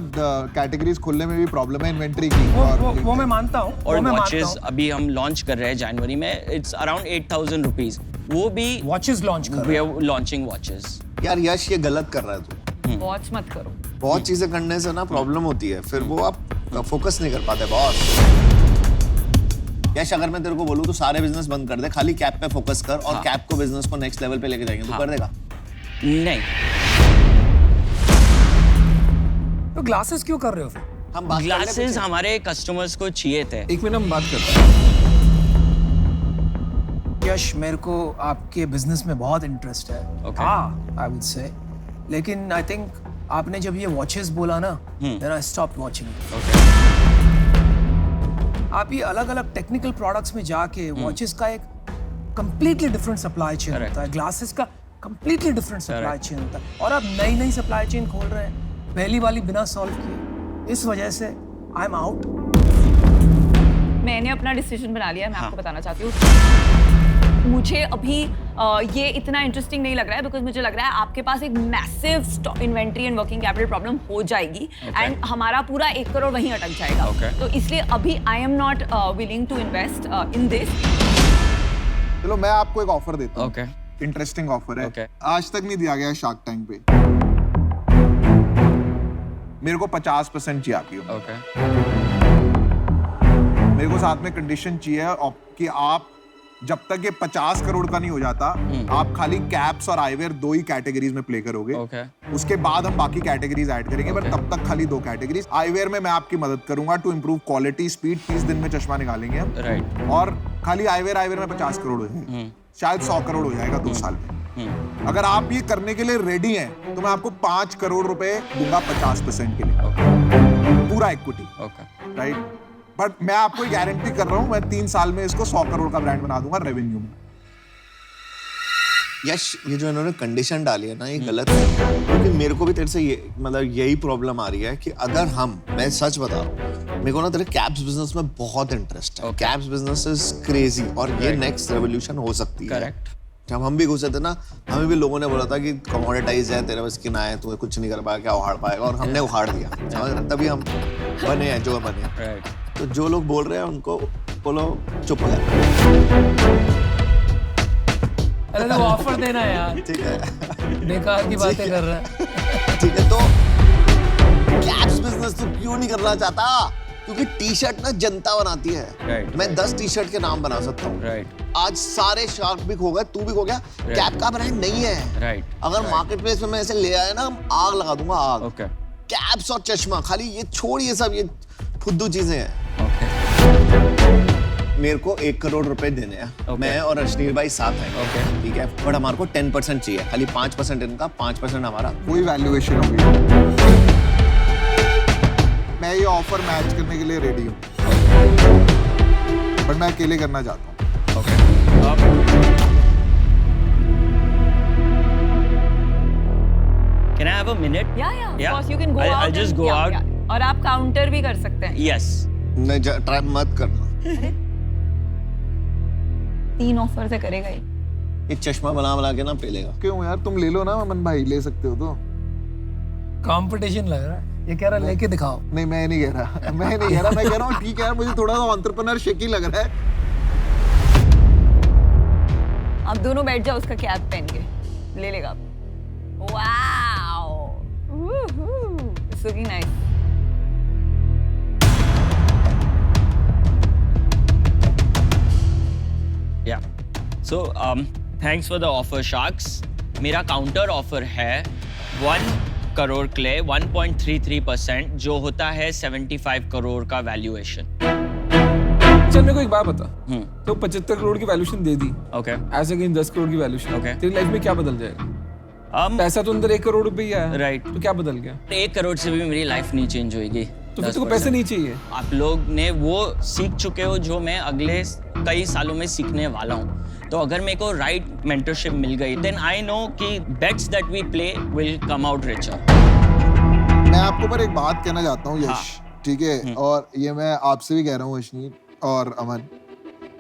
कैटेगरीज खुलने में भी प्रॉब्लम है इन्वेंट्री की। वो मैं मानता हूँ। और वो मैं मानता वॉचेस हूँ। अभी हम लॉन्च कर रहे हैं जनवरी में, इट्स अराउंड 8,000 रुपीज। वो भी वॉचेस लॉन्च कर वी आर लॉन्चिंग वॉचेस। यार यश, ये गलत कर रहा है तू। वॉच मत करो। बहुत चीजें करने से ना प्रॉब्लम होती है, फिर वो आप फोकस नहीं कर पाते बॉस। यश, अगर मैं तेरे को बोलूँ तो सारे बिजनेस बंद कर दे, खाली कैप पे फोकस कर और कैप को बिजनेस को नेक्स्ट लेवल पे लेके जाएंगे, तू कर देगा? नहीं, तो ग्लासेस क्यों कर रहे हो फिर? हम बात कर ले ग्लासेस पीछे। हमारे कस्टमर्स को चाहिए थे। एक मिनट हम बात करते हैं। यश, मेरे को आपके बिजनेस में बहुत इंटरेस्ट है। Okay. हाँ, आई वुड से, लेकिन आई थिंक आपने जब ये वॉचेस बोला ना, देन आई स्टॉप्ड वाचिंग। आप ये अलग अलग टेक्निकल प्रोडक्ट्स में जाके वॉचेस का एक completely different supply chain Correct. होता है, ग्लासेस का completely different supply Correct. Chain होता है, और आप नई नई सप्लाई चेन खोल रहे हैं, पहली वाली बिना सॉल्व किए। इस वजह से आई एम आउट। मैंने अपना डिसीजन बना लिया है, मैं आपको बताना चाहती हूँ। मुझे अभी ये इतना इंटरेस्टिंग नहीं लग रहा है, बिकॉज मुझे लग रहा है आपके पास एक massive inventory and working capital problem हो जाएगी, एंड हमारा पूरा 1 करोड़ वहीं अटक जाएगा। Okay. तो इसलिए अभी I am not willing to invest in this. चलो मैं आपको एक ऑफर देता हूँ। ओके, इंटरेस्टिंग ऑफर है। Okay. आज तक नहीं दिया गया शार्क टैंक पे। मेरे को 50% चाहिए आपकी। ओके, मेरे को साथ में कंडीशन चाहिए कि आप जब तक ये 50 करोड़ का नहीं हो जाता, आप खाली कैप्स और आईवेयर 2 ही कैटेगरीज में प्ले करोगे। ओके, उसके बाद हम बाकी कैटेगरीज ऐड करेंगे, पर तब तक खाली 2 कैटेगरीज। आईवेयर में मैं आपकी मदद करूंगा टू इंप्रूव क्वालिटी, स्पीड। 30 दिन में चश्मा निकालेंगे हम। राइट। और खाली आईवेयर में 50 करोड़ हो जाएगा, शायद 100 करोड़ हो जाएगा 2 साल में। अगर आप ये करने के लिए रेडी हैं तो मैं आपको 5 करोड़ रुपए दूंगा 50% के लिए, पूरा इक्विटी। ओके, राइट, बट मैं आपको गारंटी कर रहा हूं, मैं 3 साल में इसको 100 करोड़ का ब्रांड बना दूंगा रेवेन्यू में। यश, ये जो इन्होंने कंडीशन डाली है ना, ये गलत है, क्योंकि मेरे को भी तेरे से ये मतलब यही प्रॉब्लम आ रही है कि अगर मैं सच बता रहा हूँ, मेरे को ना तेरे कैप्स बिजनेस में बहुत इंटरेस्ट है। कैप्स बिजनेस इज क्रेजी और ये नेक्स्ट रेवोल्यूशन हो सकती है। करेक्ट। जब हम भी घुसे थे ना, हमें भी लोगों ने बोला था कि कमोडिटाइज है, तेरे बस की ना है, तू कुछ नहीं कर पाएगा, क्या उखाड़ पाएगा, और हमने उखाड़ दिया। समझ रहे? तभी हम बने हैं जो बने। राइट। तो जो लोग बोल रहे हैं उनको बोलो चुप हो जाए। अरे तो ऑफर देना है यार, ठीक है, बेकार की बातें कर रहा है। ठीक है। तो कैप्स बिजनेस तो क्यों नहीं करना चाहता? क्योंकि टी शर्ट ना जनता बनाती है। Right, मैं 10 टी शर्ट के नाम बना सकता हूँ। राइट, आज सारे शार्क भी खो गए, तू भी खो गया। कैप का ब्रांड नहीं है। राइट। अगर मार्केट प्लेस में मैं ऐसे ले आया ना, आग लगा दूंगा, आग। ओके, कैप्स और चश्मा, खाली ये छोड़, ये सब ये फुद्दू चीजें हैं। ओके। मेरे को 1 करोड़ रुपए देने हैं। मैं और अश्नीर भाई साथ हैं, ठीक है, बट हमारे को 10% चाहिए, खाली 5% इनका, 5% हमारा। कोई वैल्यूएशन होगी। मैं ये ऑफर मैच करने के लिए रेडी हूँ, बट मैं अकेले करना चाहता हूँ। Can I have a minute? Yeah, of Yeah. course you can go I'll out. just and- go yeah, out. yeah. और आप काउंटर भी कर सकते हैं। Yes. मैं ट्राई मत करना, 3 ऑफर से करेगा ही। ये चश्मा बना के ना पेलेगा। क्यों यार, तुम ले लो ना अमन भाई, ले सकते हो तो। कंपटीशन लग रहा है, ये कह रहा है लेके दिखाओ। नहीं, मैं नहीं कह रहा, मैं नहीं कह रहा, मैं कह रहा हूँ ठीक है यार, मुझे थोड़ा सा एंटरप्रेन्योर शेकी लग रहा है। आप दोनों बैठ जाओ उसका कैप पहन के, ले लेगा आप। Wow, it's looking nice. Yeah. So thanks for the offer, Sharks. मेरा काउंटर ऑफर है 1 करोड़ क्ले 1.33%, जो होता है 75 करोड़ का वैल्यूएशन। चल मेरे को एक बात बता, तो 75 करोड़ की वैल्यूएशन दे दी, ओके। एज अगेंस्ट 10 करोड़ की वैल्यूएशन, Okay. तेरी लाइफ में क्या बदल जाएगा? पैसा तो अंदर 1 करोड़ रुपए ही आया, Right. तो क्या बदल गया? 1 करोड़ से भी मेरी लाइफ नहीं चेंज होगी। तो फिर तुमको पैसे नहीं चाहिए? आप लोग ने वो सीख चुके हो जो मैं अगले कई सालों में सीखने वाला हूँ। तो अगर मेरे को राइट मेंटरशिप मिल गई, देन आई नो कि bets that we play will come out richer. मैं आपको पर एक बात कहना चाहता हूँ यश, ठीक है, और ये मैं आपसे भी कह रहा हूँ अश्नीर और अमन,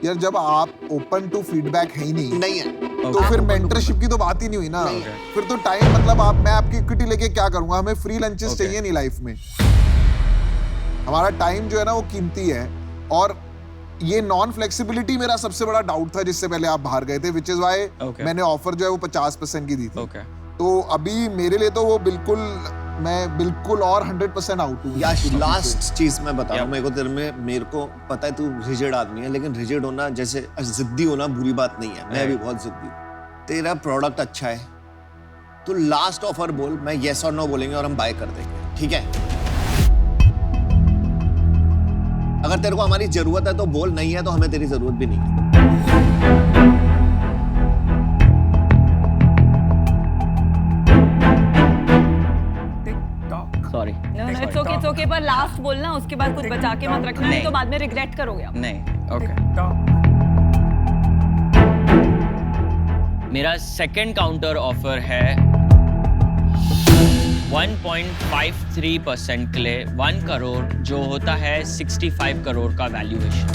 यार जब आप ओपन टू फीडबैक है ही नहीं है, तो फिर मेंटरशिप की तो बात ही नहीं हुई ना। फिर तो टाइम मतलब मैं आपकी इक्विटी लेके क्या करूंगा? हमें फ्री लंचेस चाहिए नहीं लाइफ में। हमारा टाइम जो है ना वो कीमती है, और ये नॉन फ्लेक्सिबिलिटी मेरा सबसे बड़ा डाउट था जिससे पहले आप बाहर गए थे, विच इज वाई मैंने ऑफर जो है वो 50% की दी थी। तो अभी मेरे लिए तो वो बिल्कुल, मैं बिल्कुल और 100% आउट हूँ। यार लास्ट चीज मैं बता रहा हूँ, मेरे को पता है तू रिजिड आदमी है, लेकिन रिजिड होना, जैसे जिद्दी होना बुरी बात नहीं है, मैं भी बहुत जिद्दी हूँ। तेरा प्रोडक्ट अच्छा है तो लास्ट ऑफर बोल, मैं येस और नो बोलेंगे और हम बाय कर देंगे, ठीक है? अगर तेरे को हमारी जरूरत है तो बोल, नहीं है तो हमें तेरी जरूरत भी नहीं है। सॉरी। नो इट्स ओके, पर लास्ट बोलना, उसके बाद कुछ बचा के मत रखना, नहीं तो बाद में रिग्रेट करोगे आप। नहीं, ओके। मेरा सेकंड काउंटर ऑफर है 1.53% के लिए 1 करोड़, जो होता है 65 करोड़ का वैल्यूएशन।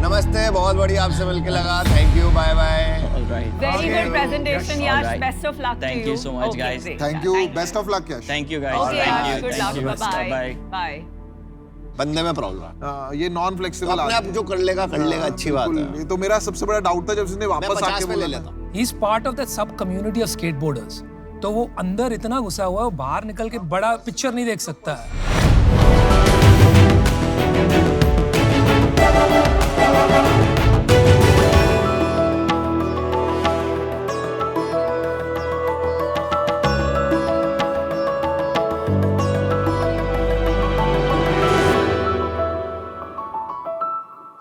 नमस्ते, बहुत बढ़िया आपसे मिलके लगा, thank you, bye bye. Very good presentation यार, best of luck to you. Thank you so much, guys. Thank you, best of luck Yash. Thank you guys, okay thank यार, you, good thank you, luck, bye bye. बंदे में problem है, ये non flexible अपने आप जो कर लेगा अच्छी बात है। ये तो मेरा सबसे बड़ा डाउट था जब उसने मैं वापस 50 आके पे ले बोला लेता। He is part of the sub community of skateboarders, तो वो अंदर इतना घुसा हुआ है, वो बाहर निकल के बड़ा पिक्चर नहीं देख सकता है।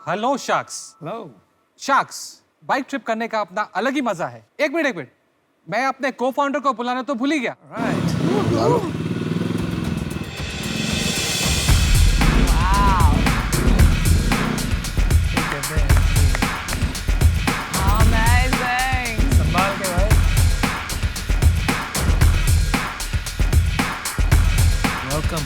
Hello sharks. Hello. Sharks, bike trip करने का अपना अलग ही मजा है। एक मिनट, मैं अपने को फाउंडर को बुलाना तो भूल ही गया। अमेजिंग। संभाल के भाई। Welcome.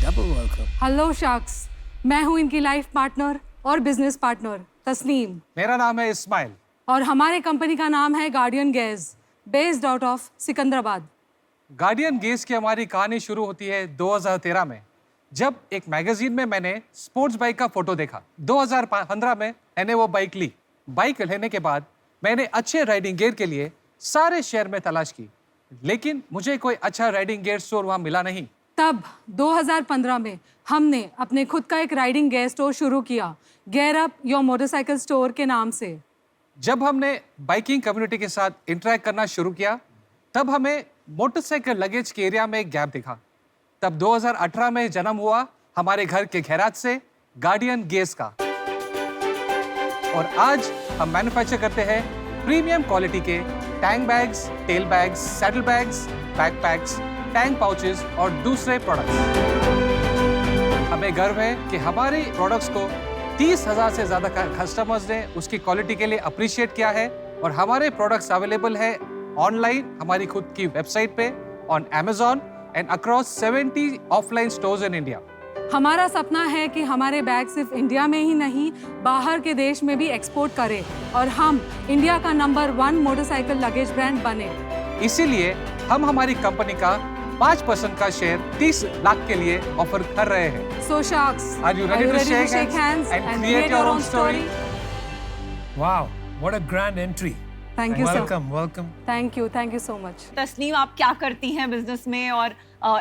Double welcome. Hello sharks, मैं हूं इनकी लाइफ पार्टनर और बिजनेस पार्टनर तस्नीम, मेरा नाम है इस्माइल। और हमारे कंपनी का नाम है guardian gas, based out of Secunderabad. Guardian gas की हमारी कहानी शुरू होती है 2013 में, जब एक मैगजीन में मैंने स्पोर्ट्स बाइक का फोटो देखा। 2015 में मैंने वो बाइक ली। बाइक लेने के बाद मैंने अच्छे राइडिंग गियर के लिए सारे शहर में तलाश की, लेकिन मुझे कोई अच्छा राइडिंग गियर स्टोर वहाँ मिला नहीं। तब 2015 में हमने अपने खुद का एक राइडिंग गेयर स्टोर शुरू किया, gear up your motorcycle store के नाम से। जब हमने बाइकिंग कम्युनिटी के साथ इंटरेक्ट करना शुरू किया, तब हमें मोटरसाइकिल लगेज के एरिया में एक गैप दिखा। तब 2018 में जन्म हुआ हमारे घर के गैराज से गार्डियन गेस का, और आज हम मैन्युफैक्चर करते हैं प्रीमियम क्वालिटी के tank bags, tail bags, saddle bags, backpacks, tank pouches और दूसरे प्रोडक्ट्स। हमें गर्व है कि हमारे प्रोडक्ट्स को 30,000 से ज़्यादा कस्टमर्स ने उसकी क्वालिटी के लिए अप्रिशिएट किया है, और हमारे प्रोडक्ट्स अवेलेबल है ऑनलाइन हमारी खुद की वेबसाइट पे, on Amazon and across 70 offline stores in India. हमारा सपना है कि हमारे बैग सिर्फ इंडिया में ही नहीं, बाहर के देश में भी एक्सपोर्ट करें और हम इंडिया का नंबर 1 मोटरसाइकिल लगेज ब्रांड बने। इसीलिए हम हमारी कंपनी का 5% का शेयर 30 लाख के लिए ऑफर कर रहे हैं। So Sharks, Are you ready to shake hands and create your own story? Wow, what a grand entry. Thank you, sir. Welcome, welcome. Thank you so much. Tasneem, आप क्या करती हैं बिजनेस में और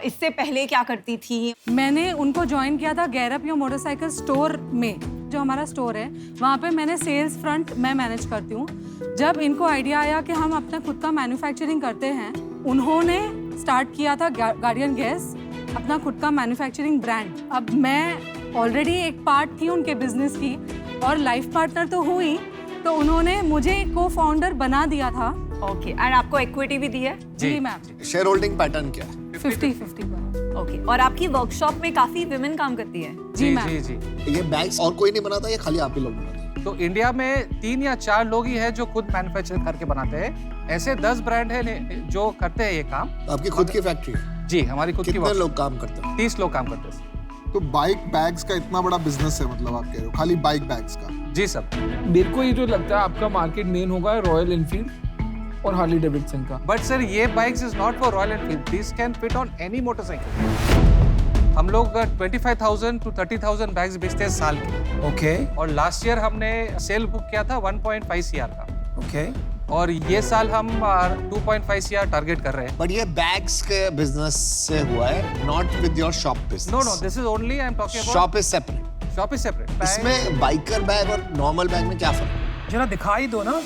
इससे पहले क्या करती थी? मैंने उनको ज्वाइन किया था गैरअप योर मोटरसाइकिल स्टोर में, जो हमारा स्टोर है वहाँ पे मैंने सेल्स फ्रंट मैं मैनेज करती हूँ। जब इनको आइडिया आया कि हम अपना खुद का मैन्युफैक्चरिंग करते हैं, उन्होंने स्टार्ट किया था गार्डियन गैस, अपना खुद का मैन्युफैक्चरिंग ब्रांड। अब मैं ऑलरेडी एक पार्ट थी उनके बिजनेस की और लाइफ पार्टनर तो हुई, तो उन्होंने मुझे को फाउंडर बना दिया था। ओके, एंड आपको इक्विटी भी दी है? जी मैम। शेयर होल्डिंग पैटर्न क्या है? 50-50 ओके, और आपकी वर्कशॉप में काफी विमेन काम करती है? जी मैम। जी। ये बैग्स और कोई नहीं बनाता, ये खाली आप ही लोग बनाते हैं? तो इंडिया में 3 या 4 लोग ही हैं जो खुद मैन्युफैक्चर करके बनाते हैं। ऐसे 10 ब्रांड हैं जो करते हैं ये काम। तो आपकी खुद की फैक्ट्री है? जी, हमारी खुद की कितने लोग काम करते हैं? 30 लोग काम करते हैं। तो बाइक बैग्स का इतना बड़ा बिजनेस है, मतलब आप कह रहे हो खाली बाइक बैग्स का? जी सर। मेरे को ये जो लगता है आपका मार्केट मेन होगा रॉयल एनफील्ड और हार्ली डेविडसन का। बट सर, ये bikes is not for royal Enfield, this can fit on any motorcycle. हम लोग 25,000 to 30,000 बैग्स बेचते हैं साल के। Okay, और लास्ट ईयर हमने सेल बुक किया था 1.5 CR का, okay. और ये साल हम 2.5 CR टारगेट कर रहे हैं। बट ये बैग्स के बिजनेस से हुआ है, not with your shop business. No, this is only I am talking about shop is separate. Shop is separate. इसमें बाइकर बैग और नॉर्मल बैग में क्या फर्क है? जरा दिखाई दो ना।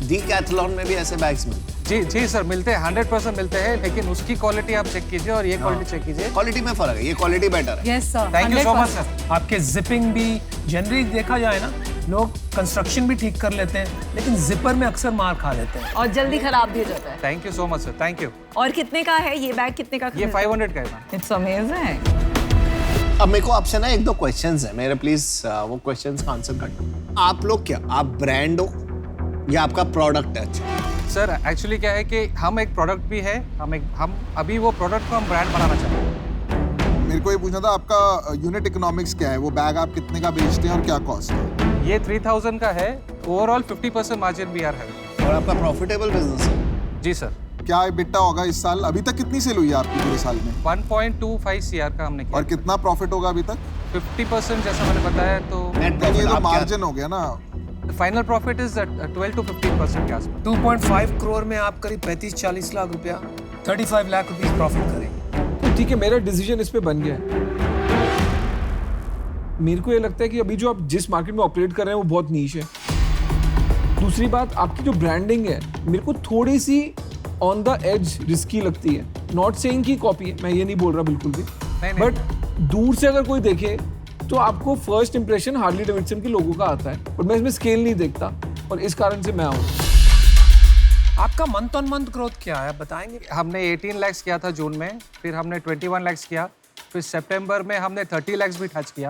डीकैथलॉन में भी ऐसे बैग्स मिलते हैं? जी सर, मिलते हैं, 100% मिलते हैं, लेकिन उसकी क्वालिटी आप चेक कीजिए और ये क्वालिटी चेक कीजिए। क्वालिटी में फर्क है, ये क्वालिटी बेटर है। Yes sir. Thank you so much sir. आपके जिपिंग भी जनरली देखा जाए ना, लोग कंस्ट्रक्शन भी ठीक कर लेते हैं, लेकिन जिपर में अक्सर मार खा लेते हैं। और जल्दी खराब भी हो जाता है। Thank you so much sir, thank you. और कितने का है ये बैग? कितने का? ये 500 का है मैम। It's amazing. अब मेरे को आपसे ना 1-2 क्वेश्चंस है मेरे, प्लीज वो क्वेश्चंस का आंसर करना। आप लोग क्या, आप ब्रांड हो या आपका प्रोडक्ट है? अच्छा सर, एक्चुअली क्या है कि हम एक प्रोडक्ट भी है, हम अभी वो प्रोडक्ट को हम ब्रांड बनाना चाहते हैं। मेरे को ये पूछना था, आपका यूनिट इकोनॉमिक्स क्या है? वो बैग आप कितने का बेचते हैं और क्या कॉस्ट है? ये 3,000 का है, ओवरऑल 50% मार्जिन भी आ रहा है। और आपका प्रॉफिटेबल बिजनेस है? जी सर। क्या बिट्टा होगा इस साल? अभी तक कितनी सेल हुई है आपकी पूरे साल में? 1.25 CR का हमने किया। और कितना प्रॉफिट होगा अभी तक? 50% जैसा मैंने बताया, तो नेट ये प्रॉफिट तो मार्जिन हो गया ना। फाइनल प्रॉफिट इज 12 to 15% के आसपास। 2.5 करोड़ में आप करीब 35-40 लाख रुपया, 35 लाख रुपीस प्रॉफिट करेंगे। तो ठीक है, मेरा डिसीजन इस पे बन गया है। मेरे को ये लगता है कि अभी जो आप जिस मार्केट में ऑपरेट कर रहे हैं वो बहुत नीश है। दूसरी बात, आपकी जो ब्रांडिंग है मेरे को थोड़ी सी ऑन द एज रिस्की लगती है। नॉट सेइंग की कॉपी है, मैं ये नहीं बोल रहा बिल्कुल भी, नहीं। बट दूर से अगर कोई देखे तो आपको फर्स्ट इंप्रेशन हार्ली डेविडसन के लोगों का आता है, और मैं इसमें स्केल नहीं देखता, और इस कारण से मैं आऊँ। आपका मंथ ऑन मंथ ग्रोथ क्या है, आप बताएंगे? हमने 18 लाख किया था जून में, फिर हमने 21 लाख किया, फिर सितंबर में हमने 30 लाख भी टच किया,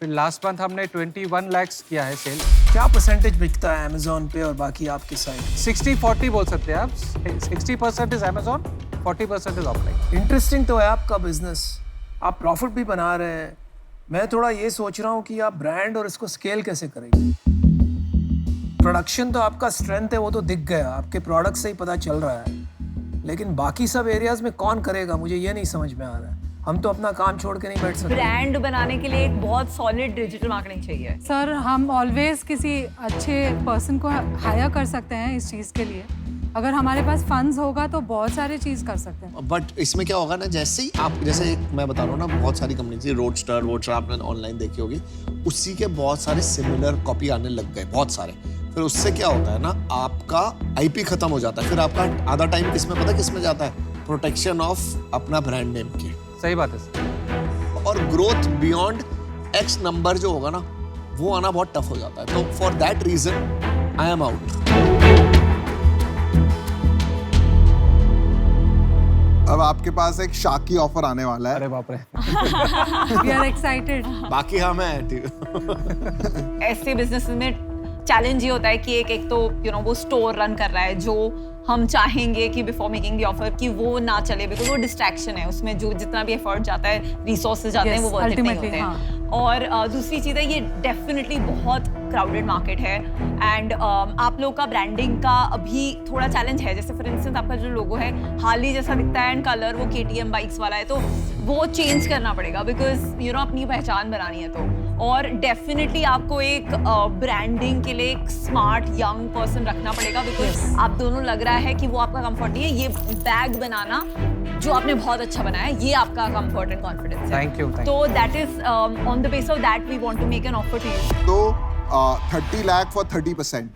फिर लास्ट मंथ हमने 21 लाख किया है सेल। क्या परसेंटेज बिकता है अमेजोन पे और बाकी आपके साइट? 60-40 बोल सकते हैं आप। 60% is Amazon, 40% is offline. Interesting तो है आपका बिजनेस, आप प्रॉफिट भी बना रहे हैं। मैं थोड़ा ये सोच रहा हूँ कि आप ब्रांड और इसको स्केल कैसे करेंगे। प्रोडक्शन तो आपका स्ट्रेंथ है, वो तो दिख गया, आपके प्रोडक्ट से ही पता चल रहा है, लेकिन बाकी सब एरियाज में कौन करेगा, मुझे ये नहीं समझ में आ रहा है। हम तो अपना काम छोड़ के नहीं बैठ सकते। ब्रांड बनाने के लिए एक बहुत सॉलिड डिजिटल मार्केटिंग चाहिए। सर, हम ऑलवेज किसी अच्छे पर्सन को हायर कर सकते हैं इस चीज़ के लिए। अगर हमारे पास फंड्स होगा तो बहुत सारी चीज़ कर सकते हैं। बट इसमें क्या होगा ना, जैसे ही आप, जैसे एक मैं बता रहा हूँ ना, बहुत सारी कंपनी थी, रोडस्टर आपने ऑनलाइन देखी होगी, उसी के बहुत सारे सिमिलर कॉपी आने लग गए, बहुत सारे। फिर उससे क्या होता है ना, आपका आईपी खत्म हो जाता है। फिर आपका आधा टाइम किसमें, पता किसमें जाता है? प्रोटेक्शन ऑफ अपना ब्रांड नेम के। सही बात है सर। और ग्रोथ बियॉन्ड एक्स नंबर जो होगा ना, वो आना बहुत टफ हो जाता है। तो for that reason I am out. अब आपके पास एक शाकी ऑफर आने वाला है। अरे बाप रे। We are excited. बाकी हाँ मैं ऐसे बिजनेस में चैलेंज ये होता है कि एक तो वो स्टोर रन कर रहा है, जो हम चाहेंगे कि बिफोर मेकिंग द ऑफर कि वो ना चले, बिकॉज वो डिस्ट्रैक्शन है, उसमें जो जितना भी एफर्ट जाता है, रिसोर्सेज जाते हैं, वो वर्थ इट नहीं होते हैं। और दूसरी चीज़ है, ये डेफिनेटली बहुत क्राउडेड मार्केट है एंड आप लोग का ब्रांडिंग का अभी थोड़ा चैलेंज है। जैसे फॉर इंस्टेंस आपका जो लोगो है हार्ली जैसा दिखता है एंड कलर वो KTM बाइक्स वाला है, तो वो चेंज करना पड़ेगा बिकॉज अपनी पहचान बनानी है। तो और डेफिनेटली आपको एक ब्रांडिंग के लिए एक स्मार्ट यंग पर्सन रखना पड़ेगा, बिकॉज आप दोनों लग रहा है कि वो आपका कंफर्ट नहीं है। ये बैग बनाना जो आपने बहुत अच्छा बनाया, ये आपका कंफर्ट एंड कॉन्फिडेंस है। Thank you. तो that is on the base of that we want to make an offer to you. तो 30 lakh for 30%।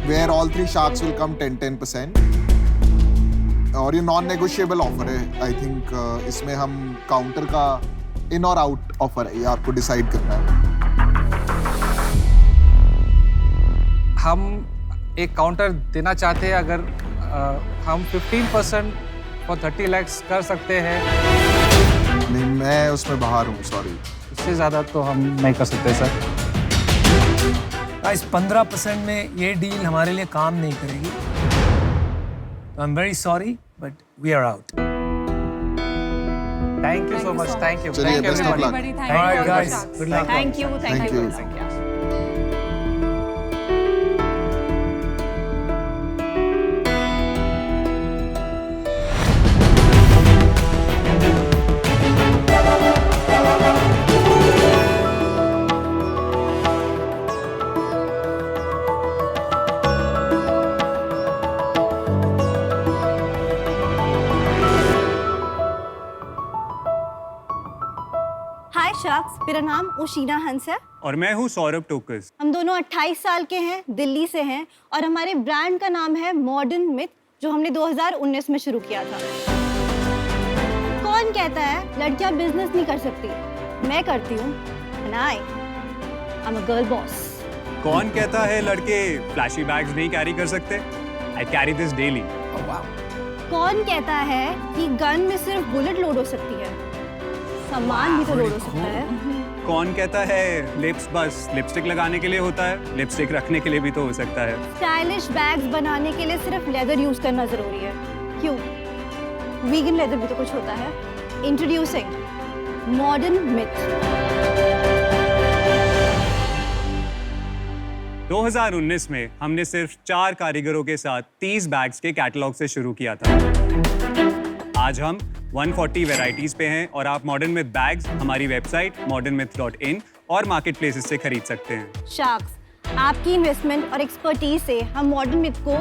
Where all three sharks will come 10%। और ये नॉन नेगोशिएबल ऑफर है। आई थिंक इसमें हम counter का इन और आउट ऑफर है, ये आपको डिसाइड करना है। हम एक काउंटर देना चाहते हैं, अगर हम 15% फॉर 30 lakhs कर सकते हैं। नहीं, मैं उसमें बाहर हूँ, सॉरी। इससे ज़्यादा तो हम नहीं कर सकते सर। गाइस 15% में ये डील हमारे लिए काम नहीं करेगी। I am very sorry but we are out. Thank you so much. Thank you. चलिए, best of luck. बड़ी All right, guys. Thank Good luck. Thank you. Thank you. Hi sharks, मेरा नाम उशीना हंस है और मैं हूँ सौरभ टोकस। हम दोनों 28 साल के हैं, दिल्ली से हैं और हमारे ब्रांड का नाम है मॉडर्न मिथ, जो हमने 2019 में शुरू किया था। कौन कहता है लड़कियां बिजनेस नहीं कर सकती? मैं करती हूँ and I'm a girl boss। कौन कहता है लड़के फ्लैशी बैग्स नहीं कैरी कर सकते? I carry this daily. कौन कहता है कि गन में सिर्फ बुलेट लोड हो सकती है? सामान भी तो लोड हो सकता है। कौन कहता है लिप्स बस लिपस्टिक लगाने के लिए होता है? लिपस्टिक रखने के लिए भी तो हो सकता है। स्टाइलिश बैग्स बनाने के लिए सिर्फ लेदर यूज करना जरूरी है, क्यों? वीगन लेदर भी तो कुछ होता है। Introducing modern myth. 2019 में हमने सिर्फ 4 कारीगरों के साथ 30 बैग्स के कैटलॉग से शुरू किया था। आज हम 140 वैरायटीज पे हैं और आप मॉडर्न मिथ बैग्स हमारी वेबसाइट modernmyth.in और मार्केट प्लेसेस से खरीद सकते हैं। शार्क्स, आपकी इन्वेस्टमेंट और एक्सपर्टीज से हम मॉडर्न मिथ को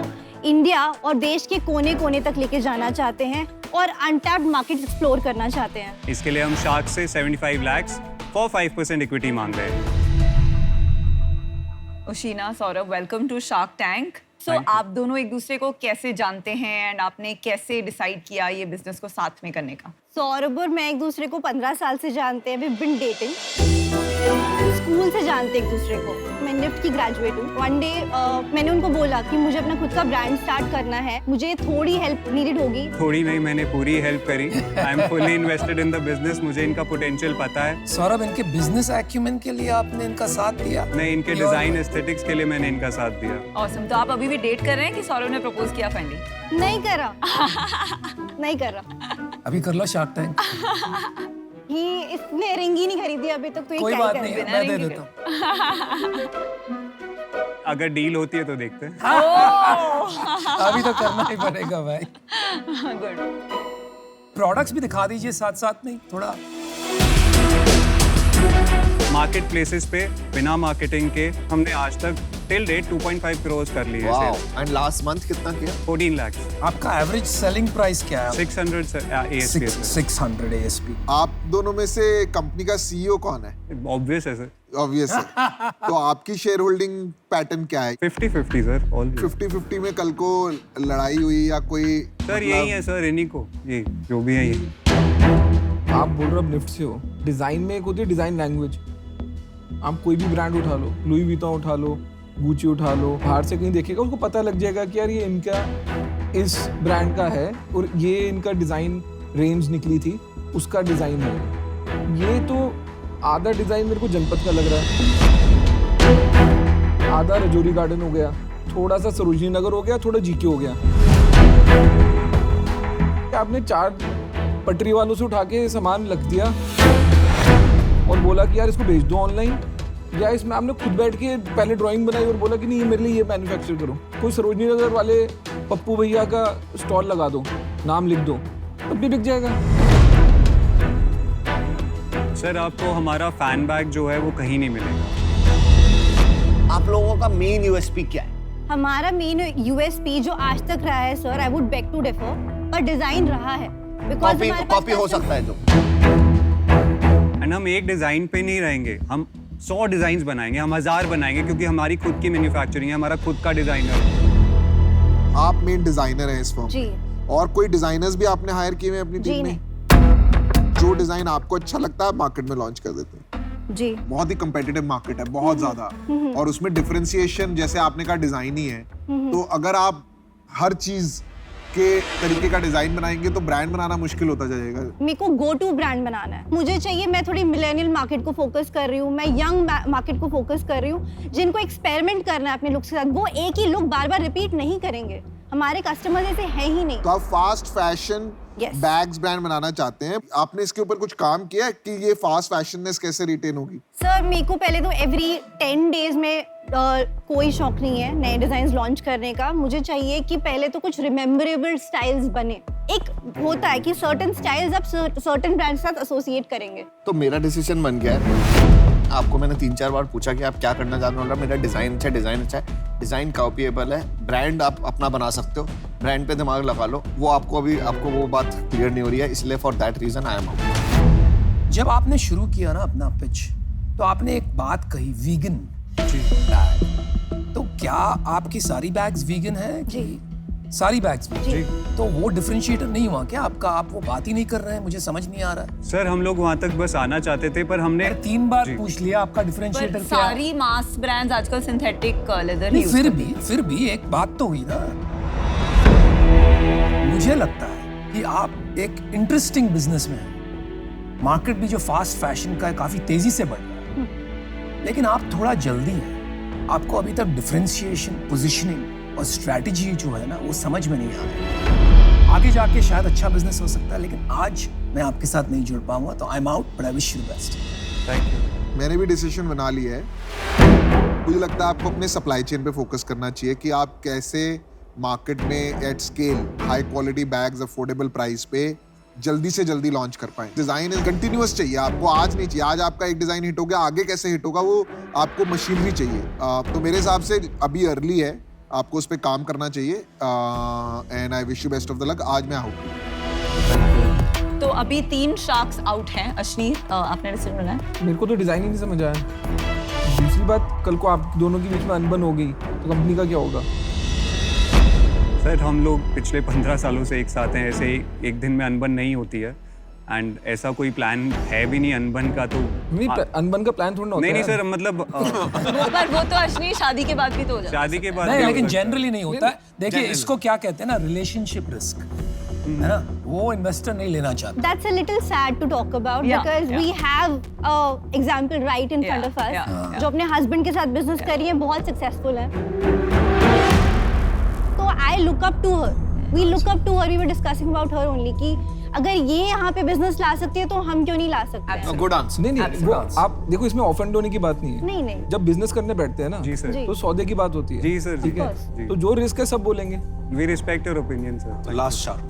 इंडिया और देश के कोने कोने तक लेके जाना चाहते हैं और अनटैप्ड मार्केट एक्सप्लोर करना चाहते हैं। इसके लिए हम शार्क्स से 75 lakhs फॉर 5% इक्विटी मांग रहे हैं। Ushina, Saurabh, welcome to Shark Tank. So आप दोनों एक दूसरे को कैसे जानते हैं एंड आपने कैसे डिसाइड किया ये बिजनेस को साथ में करने का? सौरभ और मैं एक दूसरे को 15 साल से जानते हैं। वी बिन डेटिंग, स्कूल से जानते एक दूसरे को। मैं निफ्ट की ग्रेजुएट हूँ। वन डे मैंने उनको बोला कि मुझे अपना खुद का ब्रांड स्टार्ट करना है, मुझे थोड़ी हेल्प नीडेड होगी। थोड़ी नहीं, मैंने पूरी हेल्प करी। I am fully invested in the business, मुझे इनका पोटेंशियल पता है। सौरभ, इनके बिजनेस एक्यूमेन के लिए आपने इनका साथ दिया? नहीं, इनके डिजाइन एस्थेटिक्स के लिए मैंने इनका साथ दिया। ऑसम। तो आप अभी भी डेट कर रहे हैं कि सौरभ ने प्रपोज किया फाइनली? नहीं करा। नहीं करा। अभी कर लो शार्क टैंक। ही इसने रिंग ही नहीं खरीदी अभी तक, तो ये कोई क्या बात ही नहीं, करेगा? मैं दे देता हूँ। अगर डील होती है तो देखते हैं। अभी तो करना ही पड़ेगा भाई। गुड। प्रोडक्ट्स भी दिखा दीजिए साथ साथ में थोड़ा। मार्केट प्लेसेस पे बिना मार्केटिंग के हमने आज तक टिल डेट 2.5 करोड़ कर लिए wow sales। And last month कितना किया? 14 lakhs, आपका एवरेज सेलिंग प्राइस क्या है? 600 ASP है, 600 ASP। आप दोनों में से कंपनी का सीईओ कौन है? सर। Obvious है सर। ऑब्वियस है। तो आपकी शेयर होल्डिंग पैटर्न क्या है? 50-50 सर, ऑल 50-50 में कल को लड़ाई हुई या कोई सर यही है सर, इन्हीं को ये जो भी है ये। आप बोल रहे हो अब निफ्ट से हो, डिजाइन में एक होती है डिजाइन लैंग्वेज। आप कोई भी ब्रांड उठा लो, लुई विटॉन उठा लो, गुची उठा लो, बाहर से कहीं देखेगा उसको पता लग जाएगा कि यार ये इनका इस ब्रांड का है और ये इनका डिजाइन रेंज निकली थी, उसका डिजाइन है। ये तो आधा डिजाइन मेरे को जनपद का लग रहा है, आधा रजौरी गार्डन हो गया, थोड़ा सा सरोजनी नगर हो गया, थोड़ा जीके हो गया। आपने 4 पटरी वालों से उठा के सामान रख दिया और बोला कि यार इसको भेज दो ऑनलाइन, या इसमें आपने खुद बैठ के पहले ड्राइंग बनाई और बोला कि नहीं ये मेरे लिए ये मैन्युफैक्चर करो। कोई सरोजनी नगर वाले पप्पू भैया का स्टॉल लगा दो, नाम लिख दो, तब भी बिक जाएगा। सर आपको हमारा फैन बैग जो है वो कहीं नहीं मिलेगा। आप लोगों का मेन यूएसपी क्या है? हमारा मेन यूएसपी जो आज तक रहा है sir, I would beg to differ, पर डिजाइन रहा है। कॉपी हो सकता है जो। एंड हम एक डिजाइन पे नहीं रहेंगे, हम 100 डिजाइन बनाएंगे, हम 1000 बनाएंगे, क्योंकि हमारी खुद की मैन्युफैक्चरिंग है, हमारा खुद का डिजाइनर है। आप मेन डिजाइनर हैं इस फर्म जी। और कोई डिजाइनर्स भी आपने हायर किए हैं अपनी जी टीम में? नहीं। जो डिजाइन आपको अच्छा लगता है मार्केट में लॉन्च कर देते हैं। जी। बहुत ही कंपेटिटिव मार्केट है, बहुत ज्यादा, और उसमें डिफरेंशिएशन जैसे आपने कहा डिजाइन ही है। तो अगर आप हर चीज के तरीके का डिजाइन बनाएंगे तो ब्रांड बनाना मुश्किल होता जाएगा। मेरे को गो टू ब्रांड बनाना है। मुझे चाहिए, मैं थोड़ी मिलेनियल मार्केट को फोकस कर रही हूँ, मैं यंग मार्केट को फोकस कर रही हूँ, जिनको एक्सपेरिमेंट करना है अपने लुक्स के साथ। वो एक ही लुक बार बार रिपीट नहीं करेंगे, हमारे कस्टमर ऐसे हैं ही नहीं। तो आप fast fashion Yes. Bags brand बनाना चाहते हैं। आपने इसके ऊपर कुछ काम किया है कि ये फास्ट फैशननेस कैसे रिटेन होगी? सर मेरे को पहले तो एवरी 10 डेज में कोई शौक नहीं है नए डिजाइन लॉन्च करने का। मुझे चाहिए कि पहले तो कुछ रिमेम्बरेबल स्टाइल्स बने। एक होता है कि सर्टेन स्टाइल्स आप सर्टेन ब्रांड के साथ एसोसिएट करेंगे। तो मेरा डिसीजन बन गया है। आपको मैंने 3-4 बार पूछा कि आप क्या करना चाहते हो, मेरा डिजाइन अच्छा है, डिजाइन कॉपीएबल है, ब्रांड आप अपना बना सकते हो, ब्रांड पे दिमाग लगा लो। वो आपको वो बात क्लियर नहीं हो रही है, इसलिए for that reason I am out. जब आपने शुरू किया ना अपना पिच, तो आपने एक बात कही, वीगन बैग। तो क्या आपकी सारी बैग्स वीगन है? जी। सारी बैग्स जी। तो वो डिफरेंशिएटर नहीं हुआ क्या आपका? आप वो बात ही नहीं कर रहे हैं, मुझे समझ नहीं आ रहा है। सर हम लोग वहां तक बस आना चाहते थे, पर हमने 3 बार पूछ लिया आपका डिफरेंशिएटर पर क्या है? सारी मास ब्रांड्स आजकल सिंथेटिक लेदर नहीं, यूज फिर भी एक बात तो हुई ना। मुझे लगता है कि आप एक इंटरेस्टिंग बिजनेस में हैं। मार्केट भी जो फास्ट फैशन का है काफी तेजी से बढ़ रहा है, लेकिन आप थोड़ा जल्दी हैं। आपको अभी तक डिफरेंशिएशन, पोजीशनिंग और स्ट्रैटेजी जो है ना वो समझ में नहीं आ रही। आगे जाके शायद अच्छा बिजनेस हो सकता है, लेकिन आज मैं आपके साथ नहीं जुड़ पाऊंगा, तो आई am out, but I wish you the best. Thank you. मैंने भी डिसीजन बना लिया है। मुझे लगता है आपको अपने सप्लाई चेन पे फोकस करना चाहिए कि आप कैसे मार्केट में at scale high quality bags affordable price पे जल्दी से जल्दी लॉन्च कर पाए। डिजाइन कंटिन्यूअस चाहिए आपको, आज नहीं चाहिए। आज आपका एक डिजाइन हिट हो गया, आगे कैसे हिट होगा वो आपको मशीनरी चाहिए। तो मेरे हिसाब से अभी अर्ली है, आपको उस पर काम करना चाहिए। And I wish you best of the luck. आज मैं आउट। तो अभी 3 शार्क्स आउट हैं। अश्नीर, आपने डिसीजन बनाया? मेरे को तो डिजाइन ही नहीं समझ आया। दूसरी बात, कल को आप दोनों के बीच में अनबन हो गई तो कंपनी का क्या होगा? सर हम लोग पिछले 15 सालों से एक साथ हैं, ऐसे ही एक दिन में अनबन नहीं होती है, एंड ऐसा कोई प्लान है भी नहीं अनबन का। तो नहीं, अनबन का प्लान थोड़ा ना होता है। नहीं सर, मतलब वो तो अश्नीर शादी के बाद भी तो हो जाता है। शादी के बाद नहीं, लेकिन जनरली नहीं होता है। देखिए इसको क्या कहते हैं ना, रिलेशनशिप रिस्क, है ना, वो इन्वेस्टर नहीं लेना चाहता। That's a little sad to talk about because we have a example right in front of us जो अपने हस्बैंड के साथ बिजनेस कर रही है, बहुत सक्सेसफुल है। तो I look up to her. We look up to her. We were discussing about her only कि अगर ये यहाँ पे बिजनेस ला सकती है तो हम क्यों नहीं ला सकते? Good answer. नहीं, वो आप देखो, इसमें ऑफेंड होने की बात नहीं है। नहीं। जब बिजनेस करने बैठते हैं ना, जी सर, तो सौदे की बात होती है। जी सर, ठीक है, जी। तो जो रिस्क है सब बोलेंगे। We respect your opinion sir. Last shark.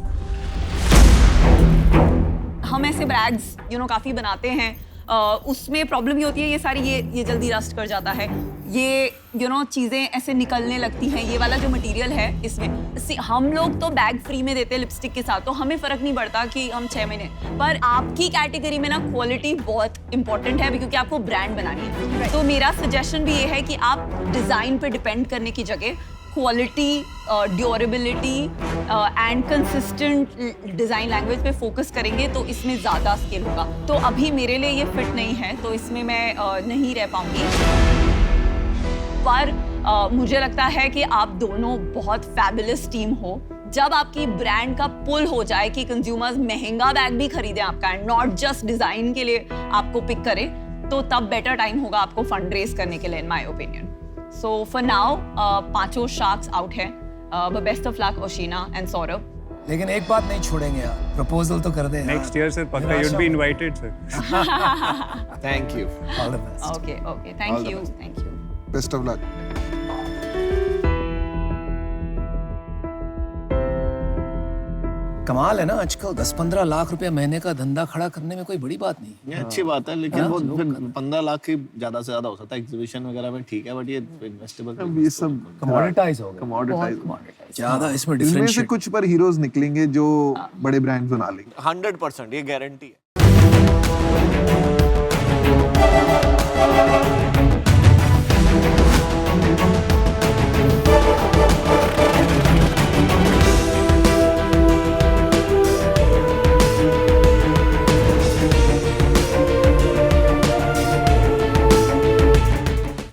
हम ऐसे बैग्स काफी बनाते हैं, उसमें प्रॉब्लम ये होती है, ये जल्दी रस्ट कर जाता है, ये चीज़ें ऐसे निकलने लगती हैं। ये वाला जो मटेरियल है इसमें हम लोग तो बैग फ्री में देते हैं लिपस्टिक के साथ, तो हमें फ़र्क नहीं पड़ता कि हम 6 महीने, पर आपकी कैटेगरी में ना क्वालिटी बहुत इंपॉर्टेंट है क्योंकि आपको ब्रांड बनानी है। तो मेरा सजेशन भी ये है कि आप डिज़ाइन पे डिपेंड करने की जगह quality, durability and consistent design language पे फोकस करेंगे तो इसमें ज़्यादा स्केल होगा। तो अभी मेरे लिए ये फिट नहीं है, तो इसमें मैं नहीं रह पाऊंगी, पर मुझे लगता है कि आप दोनों बहुत फैबुलस टीम हो। जब आपकी ब्रांड का पुल हो जाए कि कंज्यूमर्स महंगा बैग भी खरीदें आपका एंड नॉट जस्ट डिज़ाइन के लिए आपको पिक करें, तो तब बेटर टाइम होगा आपको फंड रेज करने के लिए, in my opinion. So for now 5 sharks out है। Best of luck Oshina and Saurabh. लेकिन एक बात नहीं छोड़ेंगे यार, प्रपोजल तो कर दे। नेक्स्ट ईयर सर पक्का you'd be invited sir. Thank you. All the best. Okay, thank you. Best of luck. कमाल है ना, आजकल 10-15 लाख रुपए महीने का धंधा खड़ा करने में कोई बड़ी बात नहीं है। ये अच्छी बात है, लेकिन वो फिर 15 लाख की ज्यादा से ज्यादा हो सकता है एग्जीबिशन वगैरह में, ठीक है, बट ये इन्वेस्टेबल, ये सब कमोडिटाइज हो गया, कमोडिटाइज ज्यादा इसमें इनमें से डिफरेंशिएट। कुछ पर हीरोज निकलेंगे जो बड़े ब्रांड्स बना लेंगे। 100% ये गारंटी है।